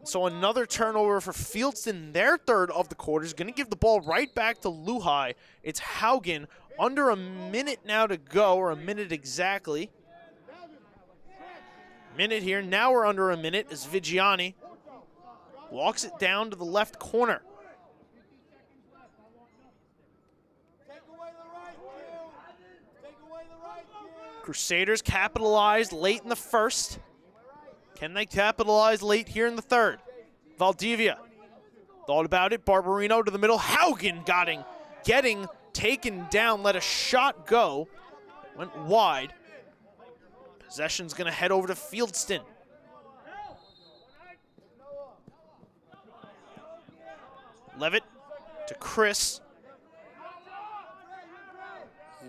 So another turnover for Fieldston, their 3rd of the quarter, is going to give the ball right back to Luhi. It's Haugen, under a minute now to go, or a minute exactly. Minute here, now we're under a minute as Vigiani walks it down to the left corner. Crusaders capitalized late in the 1st. Can they capitalize late here in the 3rd? Valdivia thought about it. Barbarino to the middle. Haugen getting taken down. Let a shot go. Went wide. Possession's going to head over to Fieldston. Levitt to Chris.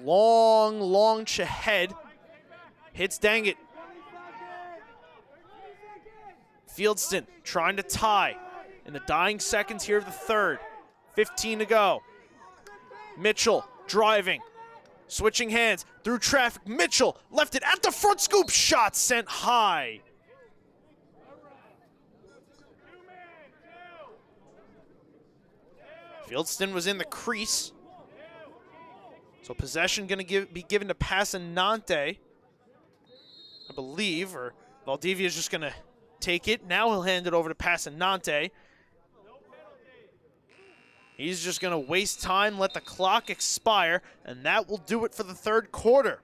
Long launch ahead. Hits Dangit. Fieldston trying to tie in the dying seconds here of the 3rd. 15 to go. Mitchell driving. Switching hands through traffic. Mitchell left it at the front. Scoop shot sent high. Fieldston was in the crease. So possession going to be given to Passanante, I believe, or Valdivia's just going to take it. Now he'll hand it over to Passanante. He's just going to waste time, let the clock expire, and that will do it for the 3rd quarter.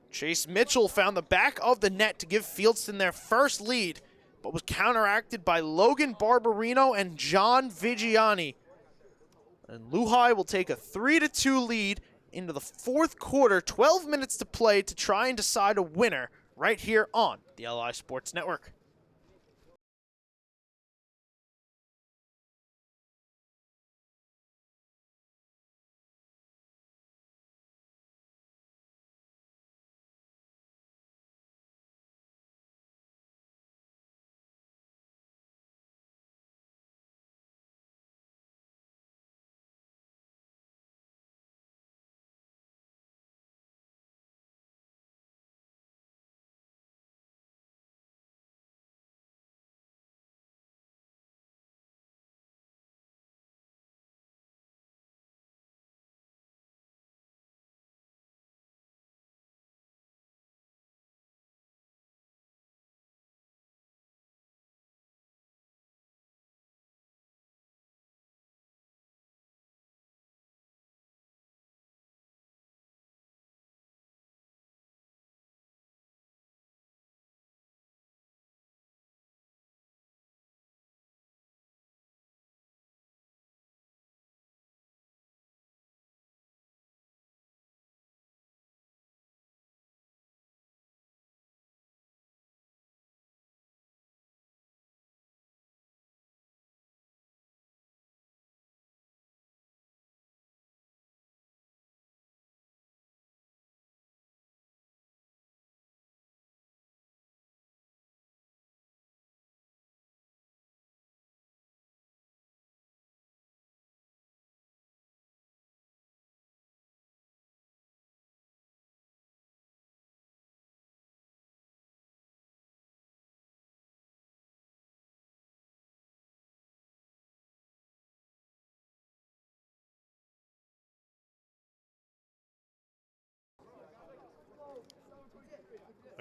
Chase Mitchell found the back of the net to give Fieldston their 1st lead, but was counteracted by Logan Barbarino and John Vigiani. And Luhi will take a 3-2 lead into the 4th quarter, 12 minutes to play to try and decide a winner right here on the LI Sports Network.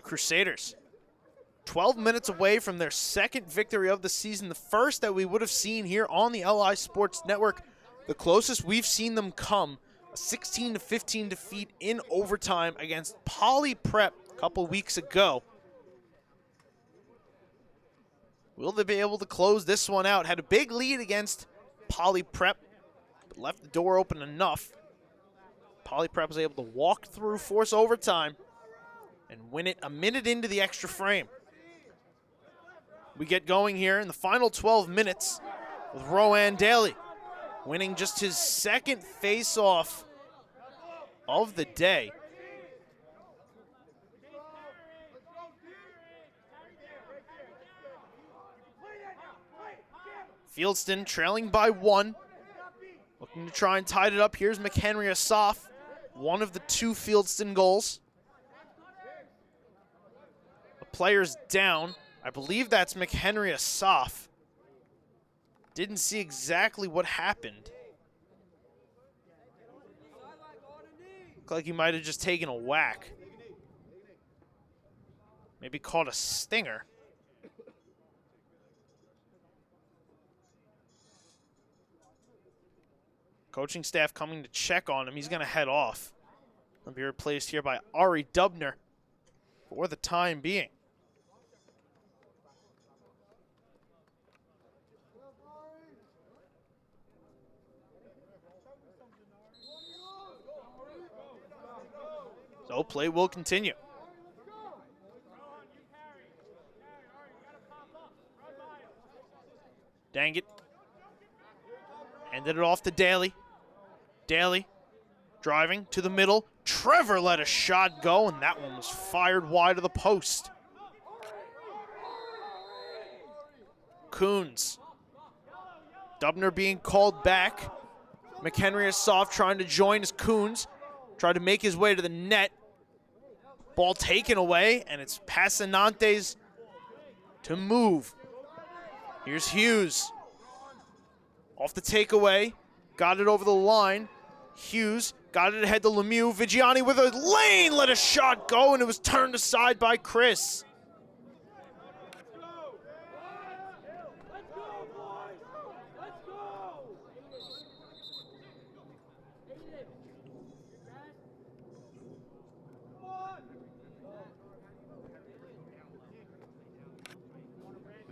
Crusaders. 12 minutes away from their second victory of the season, the first that we would have seen here on the LI Sports Network. The closest we've seen them come, a 16-15 defeat in overtime against Poly Prep a couple weeks ago. Will they be able to close this one out? Had a big lead against Poly Prep, but left the door open enough. Poly Prep was able to walk through, force overtime, and win it a minute into the extra frame. We get going here in the final 12 minutes with Rowan Daly winning just his second face-off of the day. Fieldston trailing by 1. Looking to try and tide it up. Here's McHenry Asaf, one of the 2 Fieldston goals. The player's down. I believe that's McHenry Asaf. Didn't see exactly what happened. Looked like he might have just taken a whack. Maybe caught a stinger. Coaching staff coming to check on him. He's going to head off. He'll be replaced here by Ari Dubner for the time being. So play will continue. Dang it. Handed it off to Daly. Daly driving to the middle. Trevor let a shot go, and that one was fired wide of the post. Coons. Dubner being called back. McHenry Asaf trying to join as Coons. Tried to make his way to the net. Ball taken away, and it's Passanante's to move. Here's Hughes. Off the takeaway. Got it over the line. Hughes got it ahead to Lemieux. Vigiani with a lane, let a shot go, and it was turned aside by Chris.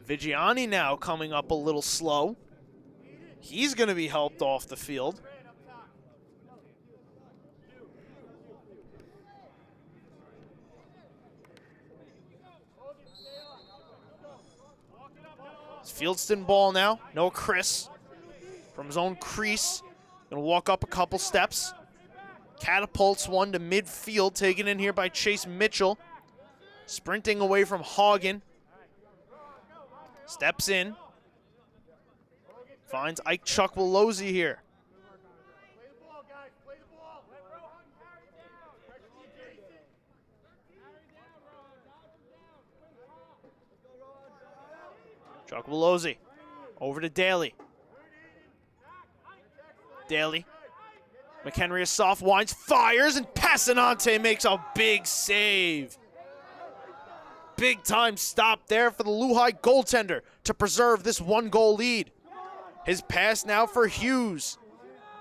Vigiani now coming up a little slow. He's going to be helped off the field. It's Fieldston ball now. No Chris from his own crease. Going to walk up a couple steps. Catapults one to midfield, taken in here by Chase Mitchell. Sprinting away from Hagen. Steps in. Finds Ike Chukwulozi here. Chukwulozi over to Daly. Daly. McHenry Asaf winds, fires, and Passanante makes a big save. Big time stop there for the Luhi goaltender to preserve this 1-goal lead. His pass now for Hughes.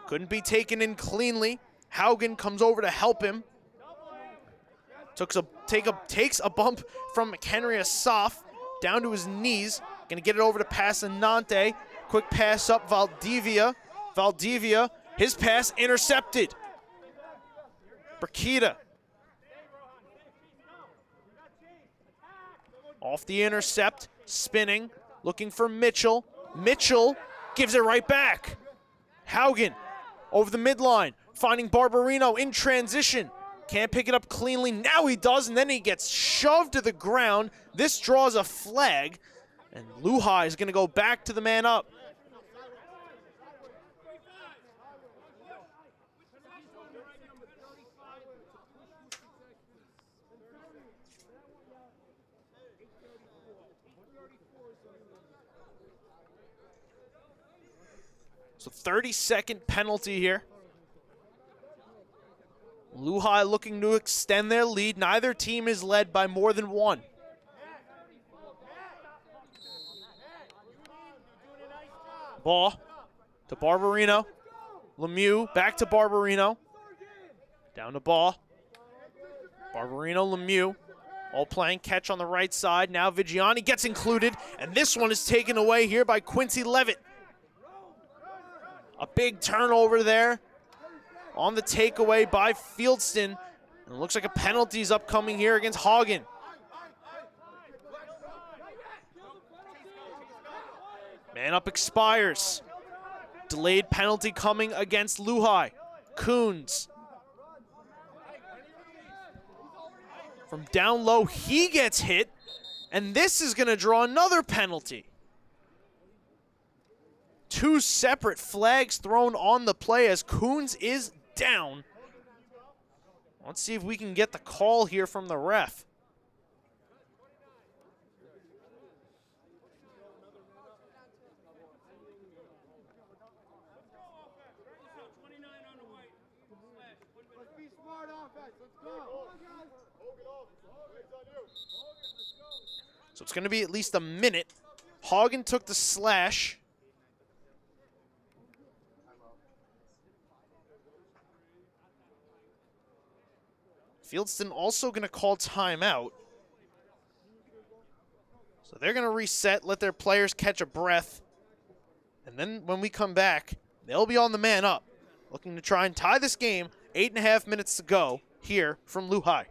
Couldn't be taken in cleanly. Haugen comes over to help him. Takes a bump from McHenry Asaf down to his knees. Gonna get it over to Passanante. Quick pass up Valdivia. Valdivia, his pass intercepted. Brikita. Off the intercept, spinning, looking for Mitchell. Mitchell gives it right back. Haugen over the midline, finding Barbarino in transition. Can't pick it up cleanly. Now he does, and then he gets shoved to the ground. This draws a flag, and Luhi is going to go back to the man up. So 30-second penalty here. Luhi looking to extend their lead. Neither team is led by more than one. Ball to Barbarino. Lemieux back to Barbarino. Down to Ball. Barbarino, Lemieux. All playing catch on the right side. Now Vigiani gets included, and this one is taken away here by Quincy Levitt. A big turnover there on the takeaway by Fieldston. And it looks like a penalty is upcoming here against Hagen. Man up expires. Delayed penalty coming against Luhi. Coons. From down low, he gets hit, and this is going to draw another penalty. Two separate flags thrown on the play as Coons is down. Let's see if we can get the call here from the ref. So it's going to be at least a minute. Hagen took the slash. Fieldston also going to call timeout. So they're going to reset, let their players catch a breath. And then when we come back, they'll be on the man up, looking to try and tie this game. 8.5 minutes to go here from Luhi.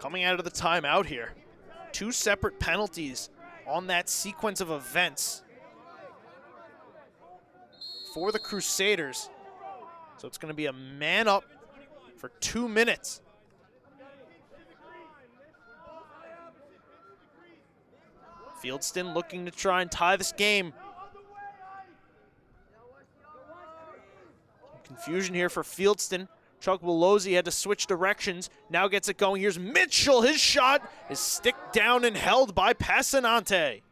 Coming out of the timeout here. Two separate penalties on that sequence of events for the Crusaders. So it's going to be a man up for 2 minutes. Fieldston looking to try and tie this game. Confusion here for Fieldston. Chuck Willozzi had to switch directions, now gets it going. Here's Mitchell, his shot is sticked down and held by Passanante.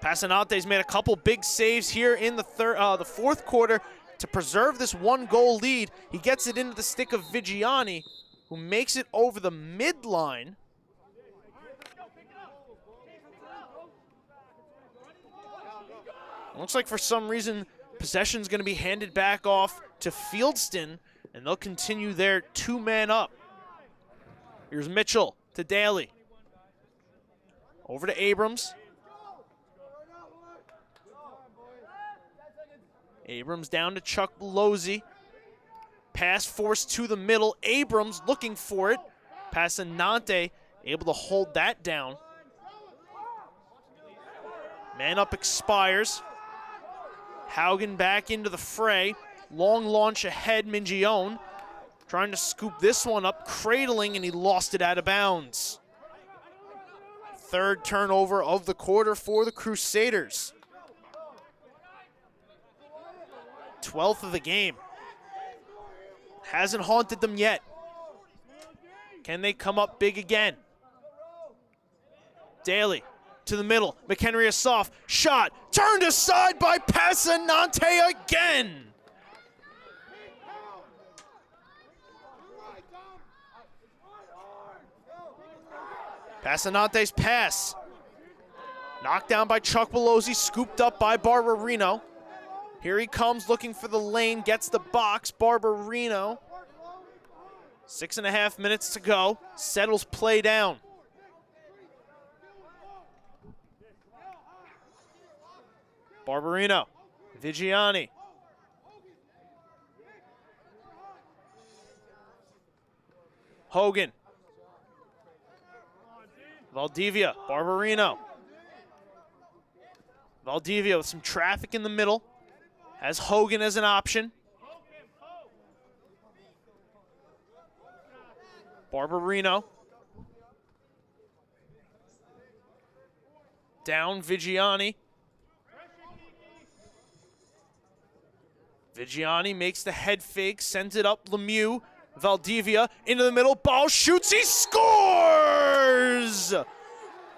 Passanante's made a couple big saves here in the fourth quarter to preserve this 1-goal lead. He gets it into the stick of Vigiani, who makes it over the midline. Looks like for some reason possession's going to be handed back off to Fieldston, and they'll continue their 2-man up. Here's Mitchell to Daly. Over to Abrams. Abrams down to Chuck Willozzi. Pass forced to the middle. Abrams looking for it. Passanante able to hold that down. Man up expires. Haugen back into the fray. Long launch ahead, Mingione. Trying to scoop this one up, cradling, and he lost it out of bounds. Third turnover of the quarter for the Crusaders. 12th of the game. Hasn't haunted them yet. Can they come up big again? Daly to the middle. McHenry is soft. Shot. Turned aside by Passanante again. Passanante's pass. Knocked down by Chuck Willozzi. Scooped up by Barbarino. Here he comes looking for the lane, gets the box. Barbarino. 6.5 minutes to go. Settles play down. Barbarino. Vigiani. Hogan. Valdivia. Barbarino. Valdivia with some traffic in the middle. Has Hogan as an option. Barbarino. Down Vigiani. Vigiani makes the head fake, sends it up Lemieux. Valdivia into the middle, ball shoots, he scores!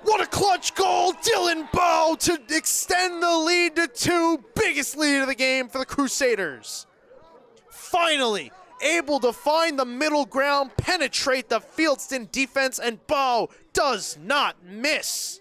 What a clutch goal, Dylan Bowe to extend the lead to 2, biggest lead of the game for the Crusaders. Finally able to find the middle ground, penetrate the Fieldston defense, and Bowe does not miss.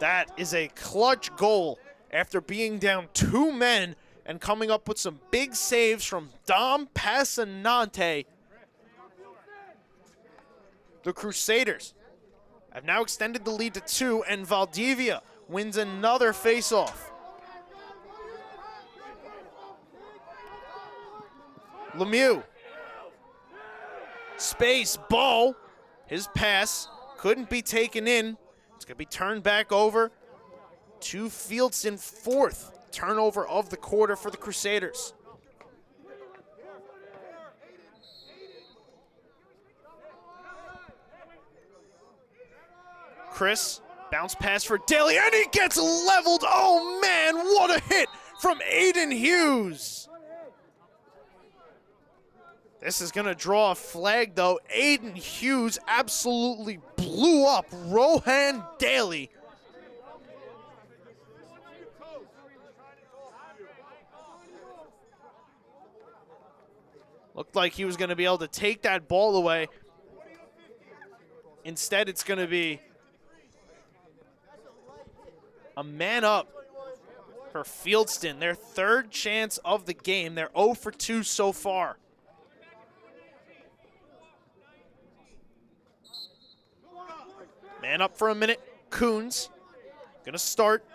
That is a clutch goal after being down 2 men and coming up with some big saves from Dom Passanante. The Crusaders have now extended the lead to 2, and Valdivia wins another faceoff. Lemieux. Space, ball. His pass couldn't be taken in. It's going to be turned back over to Fieldston, 4th turnover of the quarter for the Crusaders. Chris, bounce pass for Daly, and he gets leveled. Oh man, what a hit from Aiden Hughes. This is going to draw a flag, though. Aiden Hughes absolutely blew up Rohan Daly. Looked like he was going to be able to take that ball away. Instead, it's going to be a man up for Fieldston. Their 3rd chance of the game. They're 0 for 2 so far. Man up for a minute. Coons gonna start.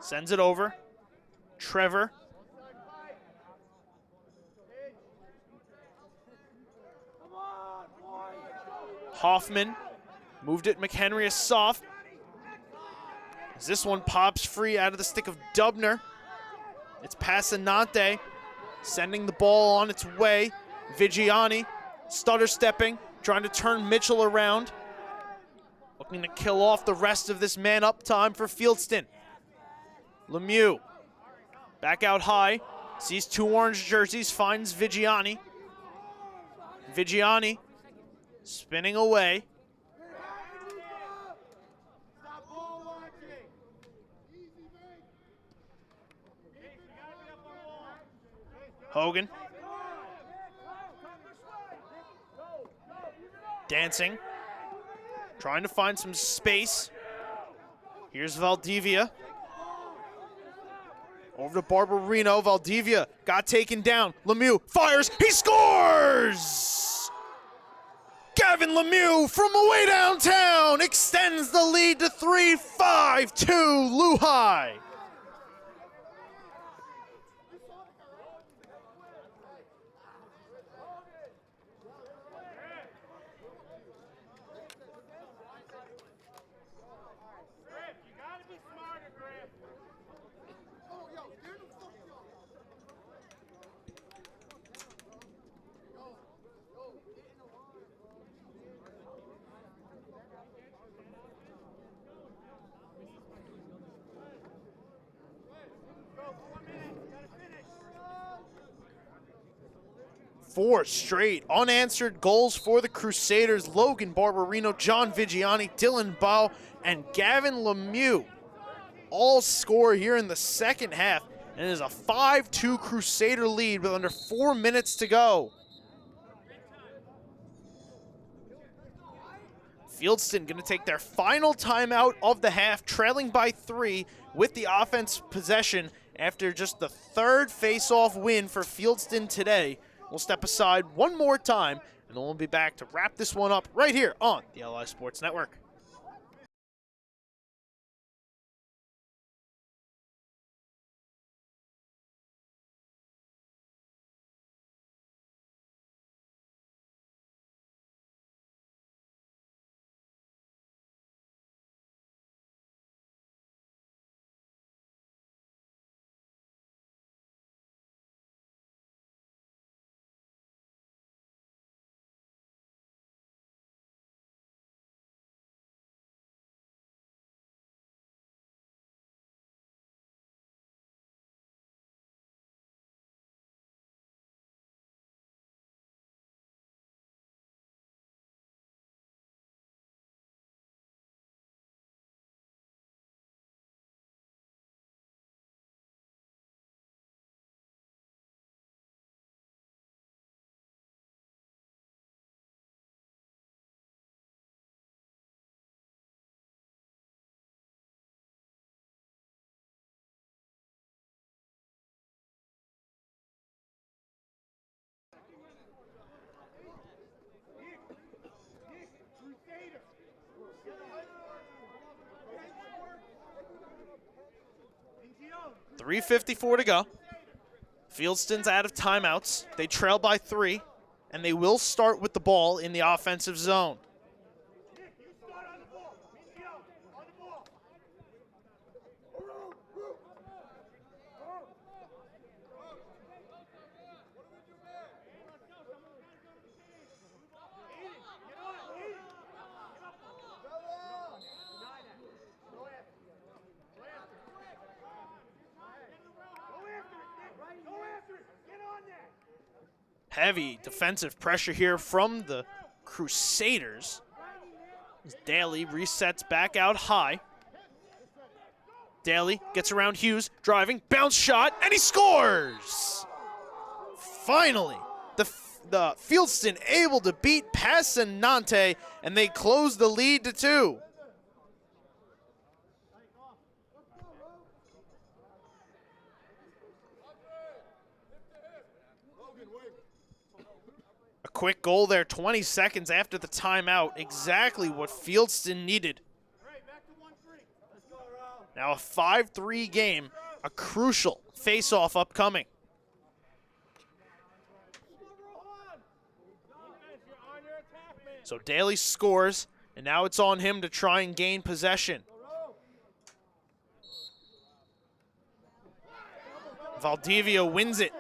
Sends it over. Trevor. Hoffman moved it. McHenry is soft. As this one pops free out of the stick of Dubner. It's Passanante sending the ball on its way. Vigiani stutter stepping, trying to turn Mitchell around. Looking to kill off the rest of this man-up time for Fieldston. Lemieux, back out high, sees 2 orange jerseys, finds Vigiani. Vigiani, spinning away. Hogan. Dancing, trying to find some space. Here's Valdivia. Over to Barbarino. Valdivia got taken down. Lemieux fires. He scores! Gavin Lemieux from way downtown extends the lead to 3-5 to Luhi. Four straight unanswered goals for the Crusaders. Logan Barbarino, John Vigiani, Dylan Bowe, and Gavin Lemieux all score here in the second half. And it is a 5-2 Crusader lead with under 4 minutes to go. Fieldston going to take their final timeout of the half, trailing by 3 with the offense possession after just the third face-off win for Fieldston today. We'll step aside one more time, and then we'll be back to wrap this one up right here on the LI Sports Network. .354 to go. Fieldston's out of timeouts. They trail by 3, and they will start with the ball in the offensive zone. Heavy defensive pressure here from the Crusaders. As Daly resets back out high. Daly gets around Hughes, driving, bounce shot, and he scores! Finally, the Fieldston able to beat Passanante, and they close the lead to 2. A quick goal there, 20 seconds after the timeout, exactly what Fieldston needed. Now a 5-3 game, a crucial face-off upcoming. So Daly scores, and now it's on him to try and gain possession. Valdivia wins it.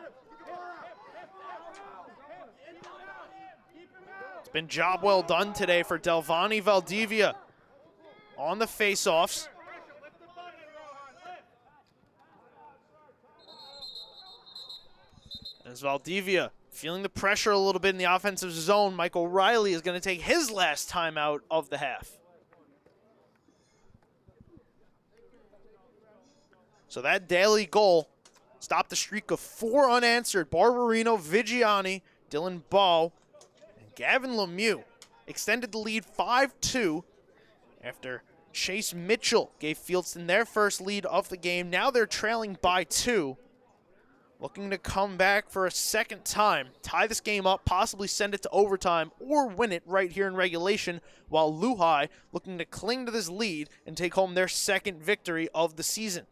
It's been job well done today for Delvani Valdivia on the face-offs. As Valdivia feeling the pressure a little bit in the offensive zone, Mike O'Reilly is going to take his last timeout of the half. So that Daly goal stopped the streak of 4 unanswered. Barbarino, Vigiani, Dylan Ball, and Gavin Lemieux extended the lead 5-2 after Chase Mitchell gave Fieldston their first lead of the game. Now they're trailing by 2. Looking to come back for a second time, tie this game up, possibly send it to overtime, or win it right here in regulation, while Luhi looking to cling to this lead and take home their second victory of the season.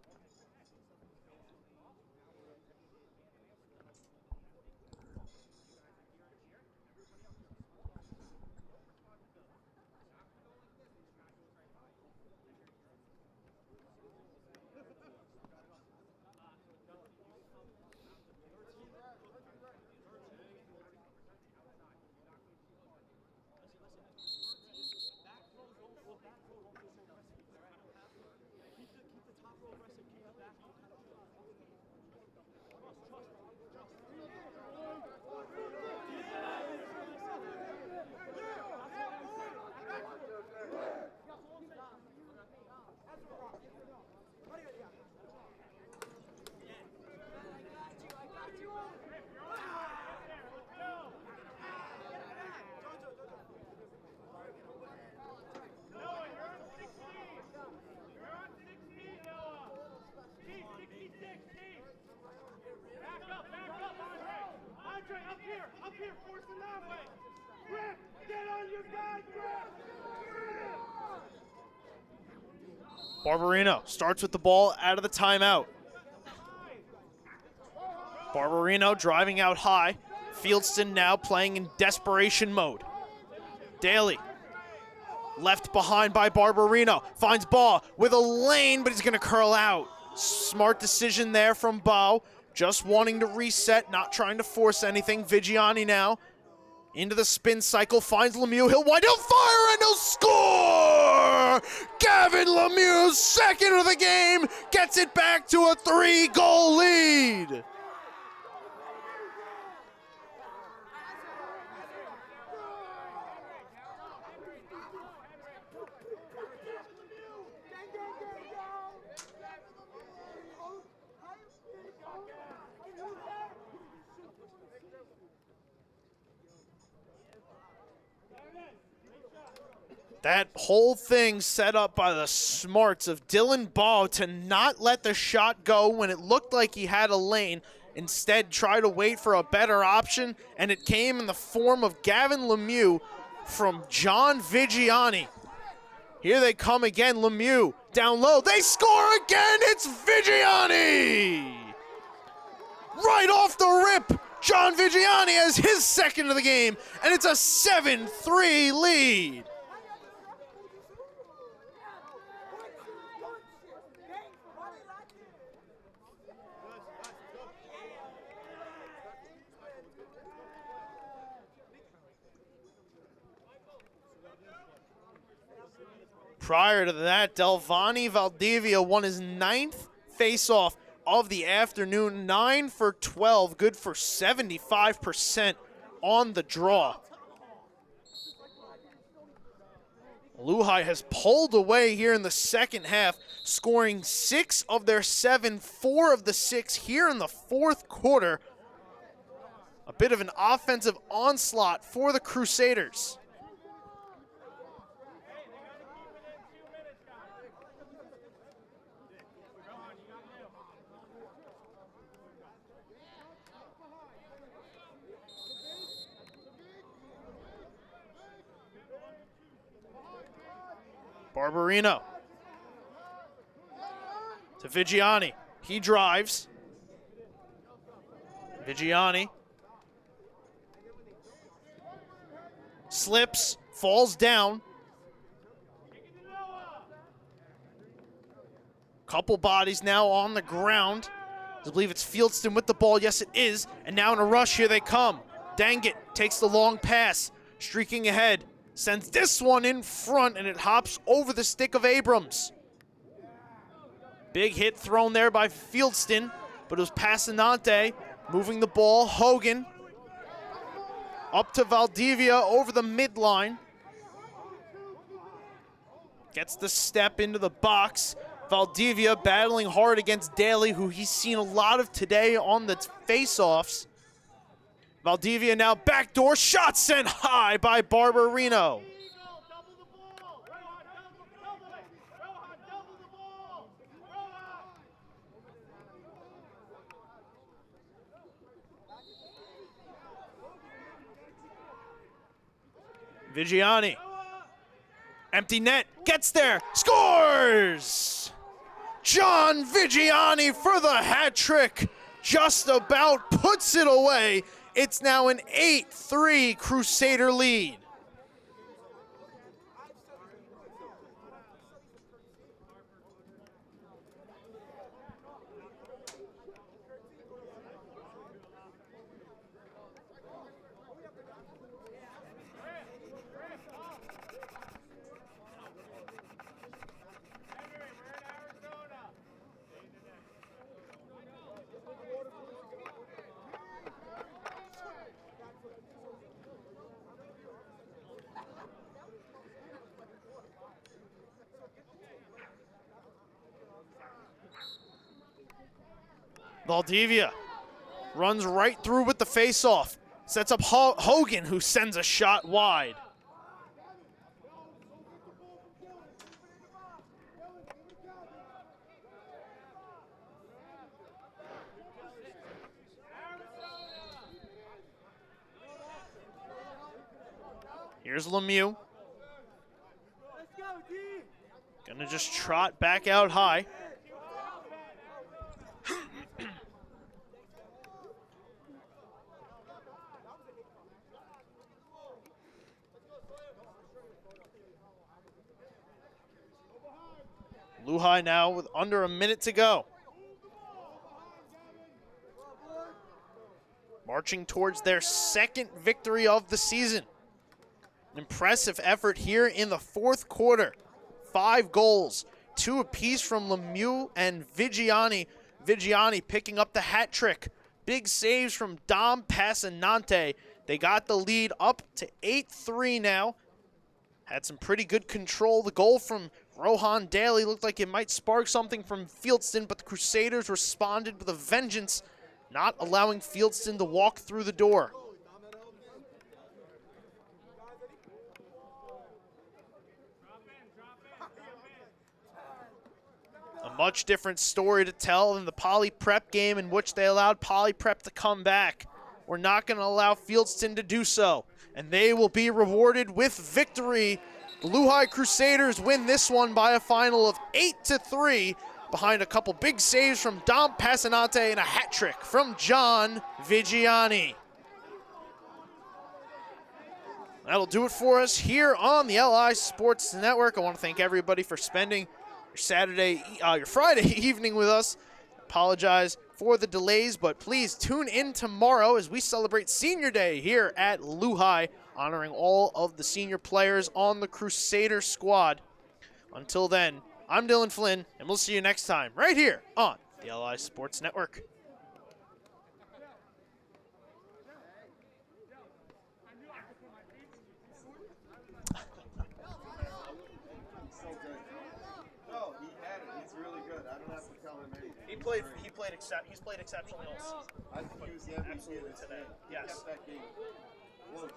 Barberino starts with the ball out of the timeout. Barberino driving out high. Fieldston now playing in desperation mode. Daly, left behind by Barberino, finds ball with a lane, but he's gonna curl out. Smart decision there from Bo, just wanting to reset, not trying to force anything. Vigiani now into the spin cycle, finds Lemieux, he'll wide out, fire, and he'll score! Gavin Lemieux, second of the game, gets it back to a 3-goal lead. That whole thing set up by the smarts of Dylan Baugh to not let the shot go when it looked like he had a lane. Instead, try to wait for a better option, and it came in the form of Gavin Lemieux from John Vigiani. Here they come again, Lemieux down low. They score again, it's Vigiani! Right off the rip, John Vigiani has his second of the game, and it's a 7-3 lead. Prior to that, Delvani Valdivia won his 9th faceoff of the afternoon, 9 for 12, good for 75% on the draw. Luhi has pulled away here in the second half, scoring 6 of their 7, 4 of the 6 here in the fourth quarter. A bit of an offensive onslaught for the Crusaders. Barberino to Vigiani. He drives. Vigiani slips, falls down. Couple bodies now on the ground. I believe it's Fieldston with the ball. Yes, it is. And now in a rush, here they come. Dangit takes the long pass, streaking ahead. Sends this one in front, and it hops over the stick of Abrams. Big hit thrown there by Fieldston, but it was Passanante moving the ball. Hogan up to Valdivia over the midline. Gets the step into the box. Valdivia battling hard against Daly, who he's seen a lot of today on the face-offs. Valdivia now backdoor shot sent high by Barberino. Vigiani, empty net, gets there, scores! John Vigiani for the hat trick, just about puts it away. It's now an 8-3 Crusader lead. Valdivia runs right through with the face-off. Sets up Hogan, who sends a shot wide. Here's Lemieux. Let's go, D. Gonna just trot back out high. Luhi now with under a minute to go. Marching towards their second victory of the season. An impressive effort here in the fourth quarter. 5 goals, 2 apiece from Lemieux and Vigiani. Vigiani picking up the hat trick. Big saves from Dom Passanante. They got the lead up to 8-3 now. Had some pretty good control. The goal from Rohan Daly looked like it might spark something from Fieldston, but the Crusaders responded with a vengeance, not allowing Fieldston to walk through the door. A much different story to tell than the Poly Prep game, in which they allowed Poly Prep to come back. We're not going to allow Fieldston to do so, and they will be rewarded with victory. The Luhi Crusaders win this one by a final of 8-3 behind a couple big saves from Dom Passanante and a hat trick from John Vigiani. That'll do it for us here on the LI Sports Network. I want to thank everybody for spending your Friday evening with us. Apologize for the delays, but please tune in tomorrow as we celebrate Senior Day here at Luhi, honoring all of the senior players on the Crusader squad. Until then, I'm Dylan Flynn, and we'll see you next time right here on the LI Sports Network. He's played exceptionally also. I think he was the MVP Absolutely today. Yes. Kept that game close.